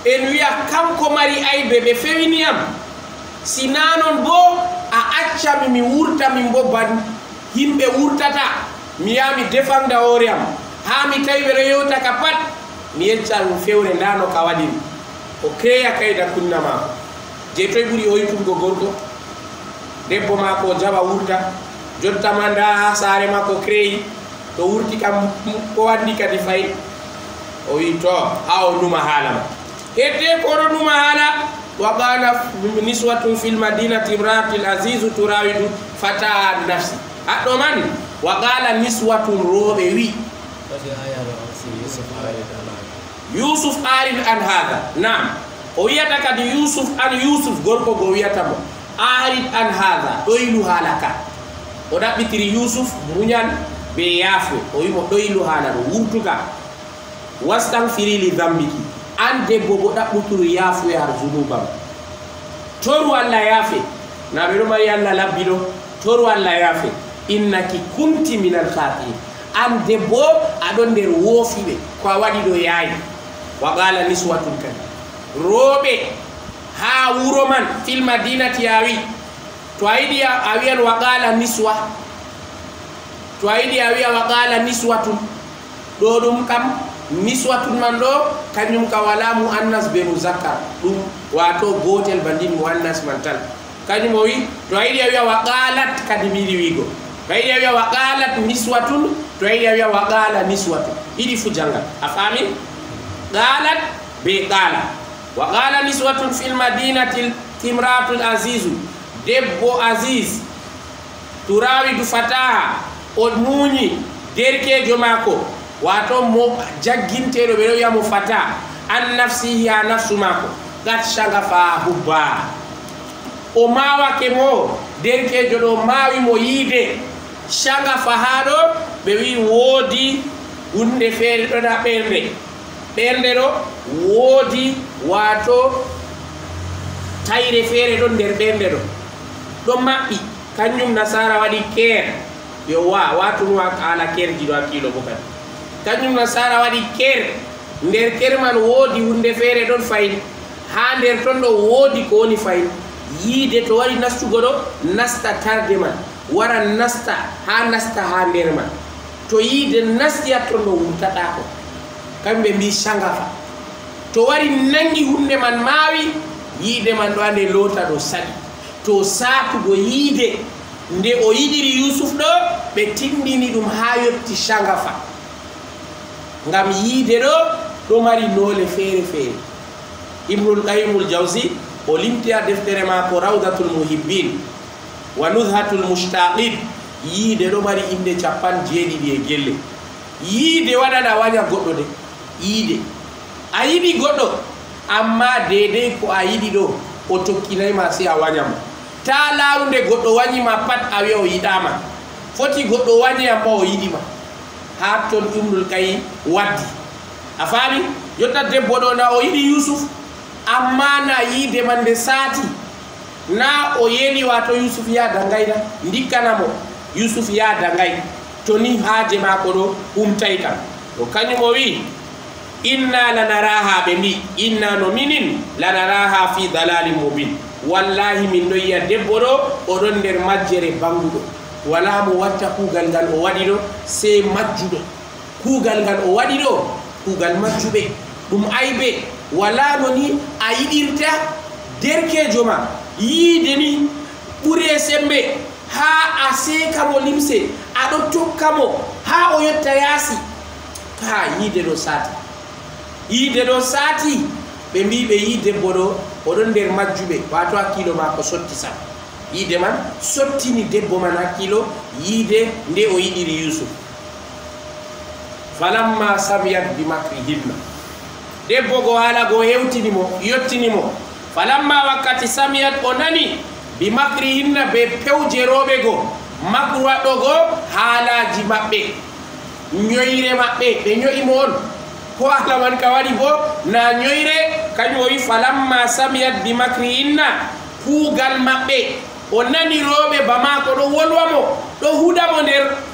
en wiya kanko mari aybe ɓe fewiniyam si nanon bo a acca mi wurta min bo ban himɓe wurtata mi yaha mi defanda hoore am ha mi tawi ɓe reyowta ka pat mi yecca ɗum fewre ndano ka waɗiri o créa kayda kunna maako je toye ɓuuri hoytungo gorko debbo maako o jaɓa wurta jottama nda ha saare makko créi to wurti kam ko wandi kadi fayi o wi to ha o numa haala ma hedde ko ɗo numa haala wa qala niswatun fil madinati imra'atul azizu turawidu fata nafsi haɗɗo man wa qala niswatun rooɓe wi yusuf arid an hada nam o wiyata kadi yusuf gorko go wiyata mo arid an hada ɗoylu haala ka o ɗaɓɓitiri yusuf muñal be yaafwe o wimo ɗoylu haala ɗo wurtuka wastanfiri li dambiki an debbo bo ɗaɓɓuturu yaafuye har zunubam toru allah yaafe na ɓe ɗo mari allah labbi ɗo toru allah yaafe innaki kunti minal khatiin an debbo aɗon nder woofiɓe ko a waɗi ɗo yaayi wa qala niswatun kadi rooɓe ha wuro man fil madinati yawi to a yiɗi a wiyan wa qala niswa to a yiɗi a wiya wa qala niswatun ɗo ɗum kam niswatun man ɗo kañum ka wala mu annas be muzakkar ɗum wato gotel bandin mu annas man tan kañum o wi to a yiɗi a wiya wa qalat kadi miɗi wigo to a yiɗi a wiya wa qalat niswatun to a yiɗi a wiya wa qala niswatun ɗiɗi fu jangal a faami qalat be qala wa qala niswatun fil madinati timratul azizu debbo aziz turawidu fataha o muñi derkejo mako wato mo jagginteɗo ɓe ɗo wiyamo fata an nafsihi ha nafsu mako gat shagafa hubba o mawake mo derkejo ɗo mawi mo yiide shagafa ha ɗo ɓe wi woodi hunde feere ɗoɗa ɓernde ɗo woodi wato tayre feere ɗon nder ɓernde ɗo ɗo maɓɓi kañum nasara waɗi keer yo watunwa ala kerjiɗo hakkilo bo kadi kañum nasara waɗi ker nder ker man woodi hunde feere ɗon fayin ha nder ton ɗo woodi ko woni fayin yiide to wari nastugo ɗo nasta tarde man wara nasta ha nder man to yiide nasti ha ton ɗo wurtaɗako kamɓe mbi shangafa to wari nangi hunde man maawi yiide man ɗo ande loota ɗo saɗi to saatugo yiide nde o yiɗiri yusuf ɗo ɓe tindini ɗum ha yotti shangafa ngam yiide ɗo mari noole feere feere ibnul qayyimul jawzi o limti a deftere maako rawdatul muhibbin wa nuzhatul mushtaqin yiide ɗo mari inde 7 yiide waɗaɗa waña goɗɗo de yiide a yiɗi goɗɗo amma deydey ko a yiɗi ɗo o tokkinayma si a wañamo ta lawnde goɗɗo wañima pat a wiya o yiɗama foti goɗɗo wañiyam ma o yiɗima ha ton ibnul qayyim waddi a faami jotta debbo ɗo na o yiɗi yusuf amma na yiide man nde saati na o yeli wato yusuf yaada ngayna ndikkanamo yusuf yaada ngay to ni haaje maako ɗo humtay kam to kañum o wi inna lanaraha ɓe mbi inna no minin lanaraha fi dalalin mubin wallahi min ɗo yiya debbo ɗo oɗon nder majjere banguɗo wala mo watta kuugal ngal o waɗi ɗo sey majjuɗo kuugal ngal o waɗi ɗo kuugal majjuɓe ɗum aybe wala no ni a yiɗirta derkejo ma yiide ni ɓure sembe ha a seekamo limse aɗo tokkamo ha o yotta yaasi ha yiide ɗo saati ɓe mbi ɓe yi debbo ɗo oɗon nder majjuɓe wato hakkilo mako sotti sam yiide man sottini debbo man hakkilo yiide nde o yiɗiri yusuf falamma samiyat bi makrihinna debbo go haala go hewtinimo yottinimo falamma wakkati samiyat o nani bi makrihinna be pewje rooɓe go makru waɗɗo go haalaji maɓɓe ñoyre maɓɓe ɓe ño'imo on ko ala man ka waɗi bo na ñoyre kañum o wi falamma samiyat bi makrihinna kuugal maɓɓe o nani rooɓe ba maako ɗo wolwamo ɗo huɗamo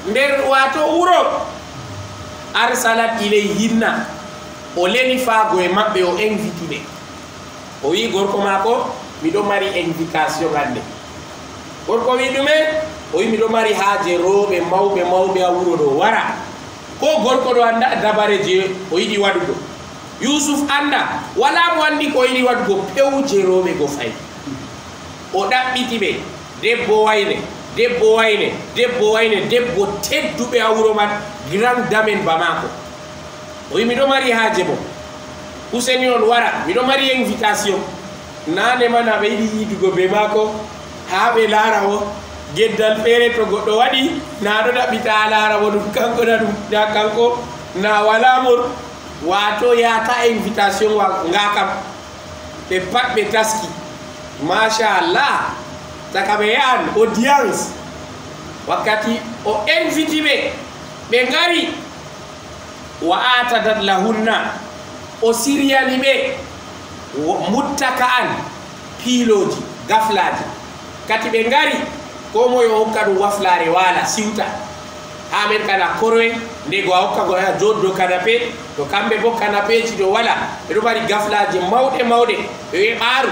nder wato wuro arsalat ilayhinna o leni faago e maɓɓe o inviti ɓe o wi gorko maako miɗo mari invitation hande gorko wi ɗume o wi miɗo mari haaje rewɓe mawɓe a wuro ɗo wara ko gorko ɗo anda dabare je o yiɗi waɗugo Yusuf anda wala mo andi ko yiɗi waɗugo pewje rewɓe go fayi o ɗaɓɓiti ɓe debbo wayne debbo tedduɓe a wuro man grand damen ba mako o wi miɗo mari haaje mo useni on wara miɗo mari invitation nane man aɓe yiɗi yidugo be mako ha ɓe laara o geddal feere to goɗɗo waɗi na ɗo ɗaɓɓita a laara mo ɗum kanko na ɗum na kanko na wala mon wato yata invitation nga kam ɓe pat ɓe taski machallah taka ɓe yahan audience wakkati o inviti ɓe ngari wa atadat lahunna o siryani ɓe muttaka an piiloji gaflaji kati ɓe ngari ko moye o hokka ɗum waflare wala siwta ha men kana koroe ndego a hokka go ya joddo canapé to kamɓe bo canapéji ɗo wala ɓeɗo mari gaflaji mawɗe ɓe wi ɓaaru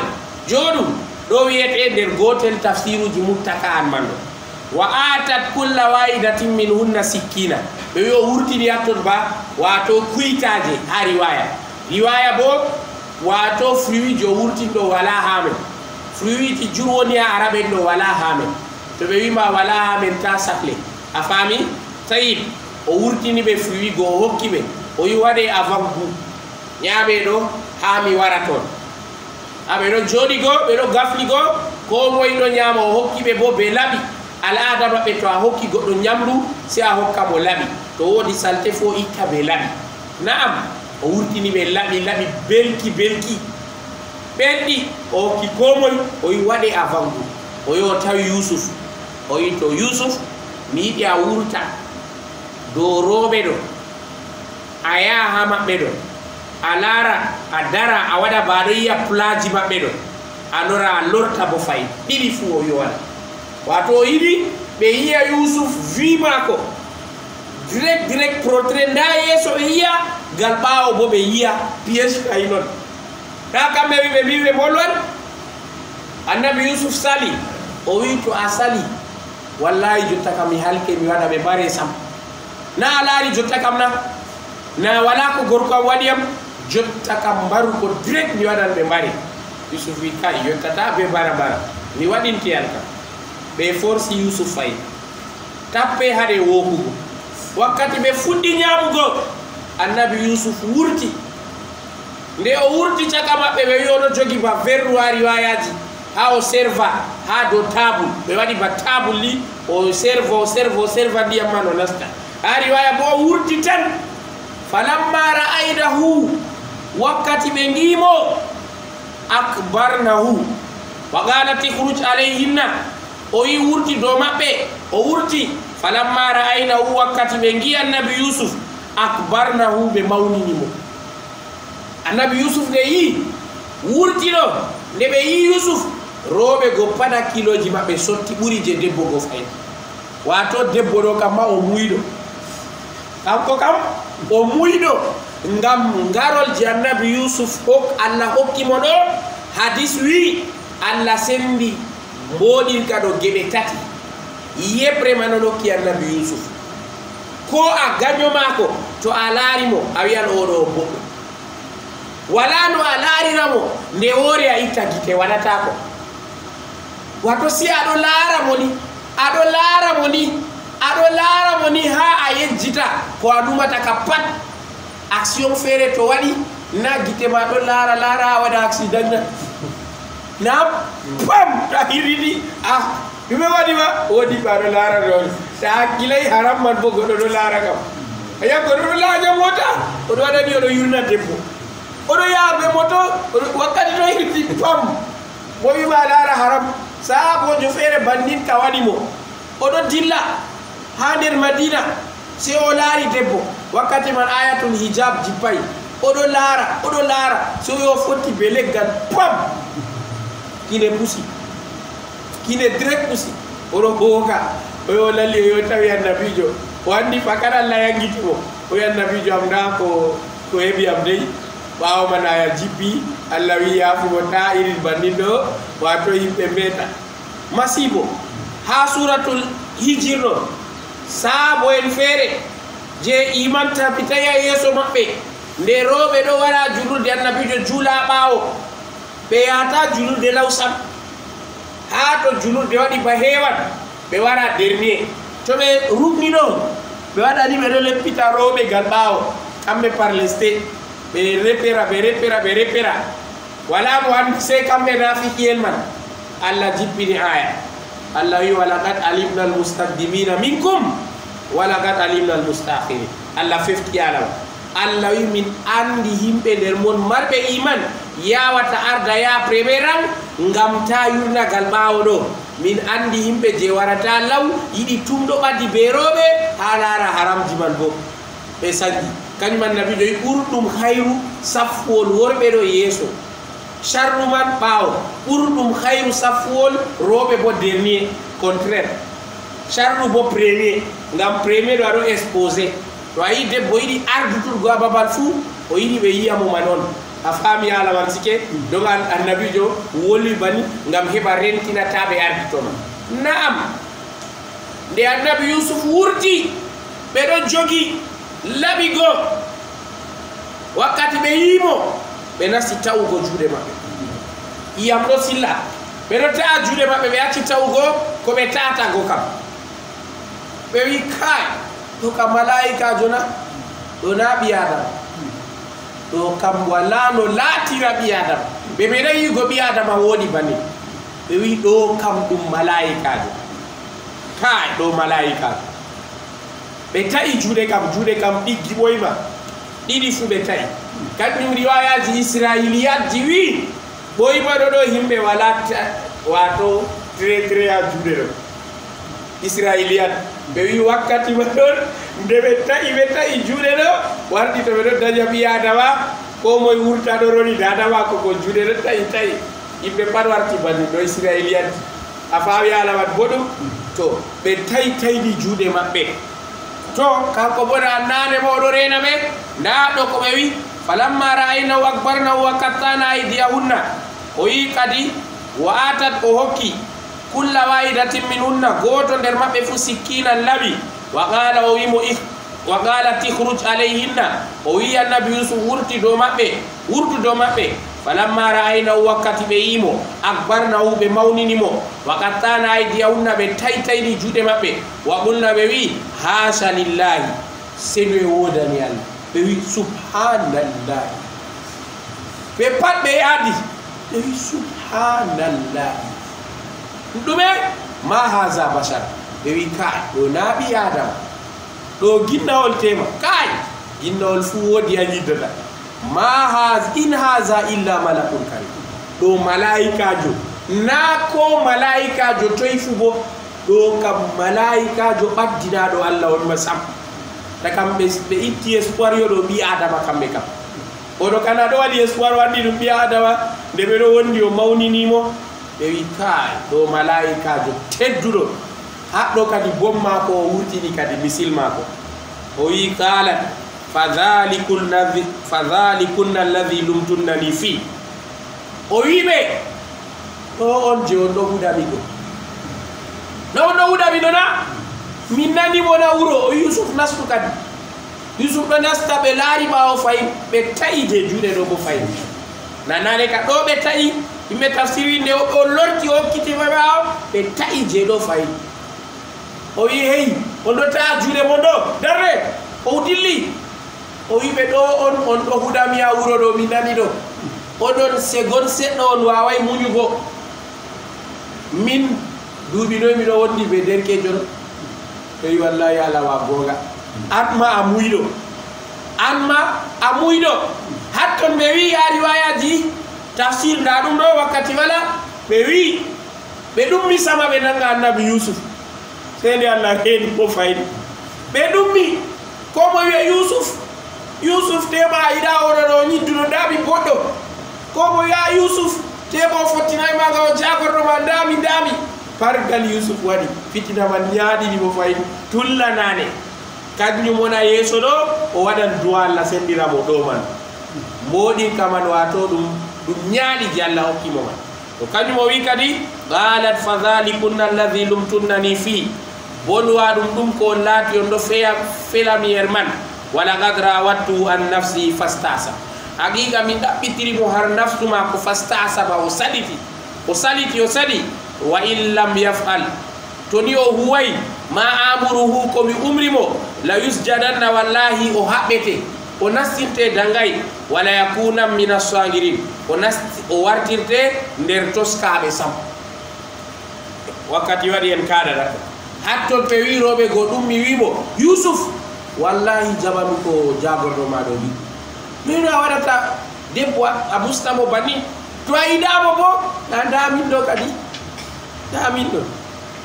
jooɗum ɗo wiyete nder gotel tafsiruji muttaka an man ɗo wa atat kulla wahidatin min hunna sikkina ɓe wi o wurtini hatton ba wato kuytaje ha riwaya bo wato fruit jo wurtinɗo wala hamen fruit ji jurwoni ha araɓen ɗo wala hamen to ɓe wima wala hamen ta sahle a faami tayib o wurtini ɓe fruit go o hokki ɓe o wi waɗe avant goût ñaaɓe ɗo ha mi wara toon aɓe ɗo jooɗi go ɓe ɗo gafli go ko moye ɗo ñaama o hokki ɓe bo ɓe laɓi al'ada maɓɓe to a hokki goɗɗo ñamdu si a hokka mo laɓi to woodi salte fo ikka ɓe laɓi naam o wurtini ɓe laɓi belki ɓenɗi o hokki ko moye o wi waɗe avant goût o yo tawi Yusuf o wi to Yusuf mi yiɗi a wurta dow rewɓe ɗo a yaha ha maɓɓe ɗo a laara a dara a waɗa ba ɗo yiya plaji maɓɓe ɗo a lora a lorta bo fayi ɗiɗi fuu o yowana wato o yiɗi ɓe yiya Yusuf wi mako direct portrait nda yeeso ɓe yiya gal ɓaawo bo ɓe yiya piège fayi noon ta kamɓe wi ɓe mbi ɓe bolwan annabi Yusuf sali o wi to a sali wallahi jotta kam mi halke mi waɗa ɓe mbare sam na a laari jotta kam na wala ko gorko am waɗi yam jotta kam mbaru ko direct mi waɗan ɓe mbare Yusuf wi kay yottata ɓe bara mi waɗintiyan kam ɓe forci Yusuf fayi tappe haɗe wokugo wakkati ɓe fuɗɗi ñamugo annabi Yusuf wurti nde o wurti caka maɓɓe ɓe wi oɗo jogi ba verru ha riwayaji ha o serva ha dow table ɓe waɗi ba table li o serva ndiyam man o nasta ha riwaya bo o wurti tan falamma ra'aynahu wakkati ɓe ngimo akbarnahu wa qalat ikhruj alayhinna o wi wurti dow maɓɓe o wurti falamma ra'aynahu wakkati ɓe ngi annabi Yusuf akbarnahu ɓe mawninimo annabi Yusuf nde yi wurti ɗo nde ɓe yi Yusuf rewɓe go pada kiloji maɓɓe sotti ɓuri je debbo go fayi wato debbo ɗo kam ma o muyɗo kanko kam o muyɗo ngam ngarol je annabi Yusuf Allah hokkimo ɗo hadis wi Allah sendi mboɗirka ɗo geɓe tati yebre man on hokki annabi Yusuf ko a gaño mako to a laarimo a wiyan oɗo boɗɗo wala no a laariramo nde woori a itta gite waɗatako wato si aɗo laaramo ni ha a yejjita ko a ɗumata ka pat action feere to waɗi na gite ma ɗo laara a waɗa accident na pam ta hirriɗi ɗume waɗi ma woodi ɓaɗo laara ɗon ta hakkilay haram man bo goɗɗo ɗo laara kam aya goɗɗo ɗo laaña mota oɗo waɗani oɗo yurna debbo oɗo yaha be moto wakkati to hirti pam bo wima laara haram saabojo feere bandin ka waɗi mo oɗo dilla ha nder Madina se o laari debbo wakkati man ayatul hijab jippay oɗo laara so yo fotti be leggal pam kine direct pusi oɗo hooka oyo lalli oyo tawi annabijo o andi fakat Allah yangitimo o wi annabijo am nda ko heɓi am dey ɓaawo man aya jippi Allah wi yaafumo ta iri bannin ɗo wato yimɓe mbeta masibo ha suratul hijr ɗo saabo en feere je iman tapitaya yeeso maɓɓe nde rewɓe ɗo wara julurde annabijo juula ɓaawo ɓe yahata julurde lawsam ha to julurde waɗi ba heewan ɓe wara dernier to ɓe rugni ɗo ɓe waɗani ɓe ɗo leppita rewɓe gal ɓaawo kamɓe par leste ɓe repera wala mo andi sey kamɓe nafikiyen man Allah jippini aya Allah wi walaqad alimna almustaqdimina minkum walaqad alimna almustakhirin Allah fefti alama Allah wi min andi himɓe nder mon marɓe iman yawata arda ya premier rang ngam ta yurnagal ɓaawo ɗo min andi himɓe je warata law yiɗi tumɗo ɓaddi beroɓe ha lara haramji man bo ɓe sangi kañum annabijo wi ɓurɗum hayru safwol worɓe ɗo yeeso sharru man ɓaawo ɓurɗum hayru safwol rewɓe bo dernier contraire sharru bo premier ngam premier ɗo aɗo exposé to a yi debbo yiɗi arduturgo ha babal fuu o yiɗi ɓe yiyamo man on a faami alaman sike donc annabijo woli bani ngam heɓa rentinataɓe arditoma naam nde annabi yusuf wurti ɓeɗo jogi laɓigo wakkati ɓe yimo ɓe nasti tawugo juuɗe maɓɓe iyam ɗo silla ɓeɗo ta'a juuɗe maɓɓe ɓe acci tawugo ko ɓe ta'atago kam ɓe wi kay ɗo kam malaikajo na ɗo na ɓi adama ɗo kam wala no laatira ɓi adama ɓe meɗa yigo ɓi adama woɗi banni ɓe wi ɗo kam ɗum malaikajo kay ɗo malaikajo ɓe ta'i juuɗe kam ɗiggi ɓoyma ɗiɗi fu ɓe ta'i kañum riwayaji israiliyat ji wi ɓoyma ɗo himɓe wala wato tré a juuɗe ɗo israiliyat ɓe wi wakkati ma ɗon nde ɓe ta'i juuɗe ɗo warɗi to ɓe ɗo daña ɓi adama ko moye wurta ɗo roni dadama koko juuɗe ɗo ta'i yimɓe pat warti banni ɗo israiliyat a fawi alamat boɗum to ɓe ta'iɗi juuɗe maɓɓe to kanko bona nane mo oɗo rena ɓe nda ɗo ko ɓe wi falamma ra'aynahu akbarnahu wa kattana aydiyahunna o yi kadi wa atat o hokki kulla wahidatin minhunna goto nder maɓɓe fu sikkinan laɓi wa qala o wimo wa qalat ihruj alayhinna o wi annabi yusuf wurtu dow maɓɓe falamma ra'aynahu wakkati ɓe yimo akbarnahu ɓe mawninimo wa qattana aydiyahunna ɓe taytayni juuɗe maɓɓe wa qulna ɓe wi hasha lillahi seno e wodani Allah ɓe wi subhanallahi ɓe pat ɓe yaadi ɓe wi subhanallahi ɗume ma haza bashar ɓe wi kay ɗo na ɓi adama ɗo ginnawol tema kay ginnawol fuu woodi a yiddata in haza illa malakun karim ɗo malaikajo na ko malaikajo toy fu bo ɗo kam malaikajo ɓaddinaɗo Allah on ma sam ta kam ɓe itti espoir yo ɗo ɓi adama kamɓe kam oɗo kana ɗo waɗi espoir wanɗi ɗum ɓi adama nde ɓeɗo wondi o mawninimo ɓe wi kay ɗo malaikajo tedduɗo haɗɗo kadi bom mako o wurtini kadi misil mako o wi qalat fadhalikunna alladhi lumtunnani fi o wiɓe ɗo on je on ɗo huɗami ɗo no on ɗo huɗami ɗo na min nanimo na wuro o yusuf nastu kadi yusuf ɗo nasta ɓe laari ɓawo fayin ɓe ta'i je juuɗe ɗo bo fayin nanane ka ɗo ɓe ta'i yimɓe tafsiri nde o lorti o hokkiti fa ɓawo ɓe ta'i je ɗo fayin o wi hey on ɗo ta'a juuɗe mon ɗo darre o dilli o wiɓe ɗo on ɗo huɗami ha wuro ɗo mi nani ɗo oɗon segon seɗɗo on waway muñugo min duuɓi noy miɗo wondi ɓe derkejo ɗo ɓe wi wallahi alawa gonga anma a muyɗo hatton ɓe wi ha riwayaji tafsir nda ɗum ɗo wakkati wala ɓe wi ɓe ɗummi sama ɓe nanga annabi yusuf sey nde Allah heeni ko fayni ɓe ɗummi ko mo wiya yusuf tema a yiɗa oɗo ɗo ñidduno ndami boɗɗo ko mo wiya yusuf tema o fottinayi maga o jagorɗoma ndami pargal yusuf waɗi fitina man yaaɗiɗimo fayni tullanane kañum wona yeeso ɗo o waɗan duwa Allah sendiramo ɗo man moɗin kaman wato ɗum ñaaɗi je Allah hokkimo man to kañum o wi kadi qalat fa dhalikunna alladhi lumtunnani fi bolwa ɗum ko laati on ɗo felamiyer man wala qad rawattu an nafsi fastasa haqiqa min ɗaɓɓitirimo har nafsu ma ko fastasa ba o saliti wa in lam yaf'al toni o huway ma amuruhu komi umrimo la yusjadanna wallahi o haɓɓete o nastinte dangay wala yakuna min as-sagirin o wartirte nder toskaɓe sam wakkati waɗi en kaɗaɗa hatton ɓe wiroɓe go ɗum mi wimo Yusuf wallahi jabanu ko jagorɗo maɗo ɗi mino a waɗata debbo a bustamo banni to a yiɗamo bo na damin ɗo kadi damin ɗo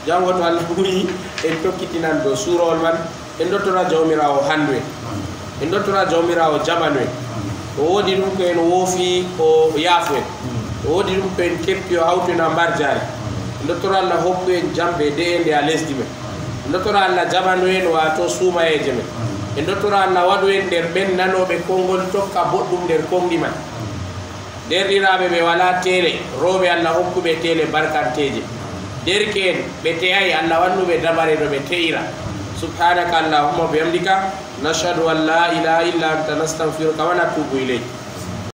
jango to Allah ɓuri en tokkitinan dow surowol man en dottora jawmirawo handu en dottora jawmirawo jamanu en o woodi ɗum ko en woofi o yaafu en o woodi ɗum ko en keppi o hawtu en a mbar jaari en dottora Allah hokku en jamɓe de'ende a lesdi men en dottora Allah jamanu en wato suumayeje men en dottora Allah waɗu en nder ɓen nanoɓe konngol tokka boɗɗum nder konɗi man derɗiraɓe ɓe wala tele rooɓe Allah hokkuɓe tele barkanteje derke en ɓe teyay Allah wannuɓe dabare ɗo ɓe teyira subhanaka allahumma bihamdika nashhadu an la ilaha illa anta nastaghfiruka wa natubu ilayk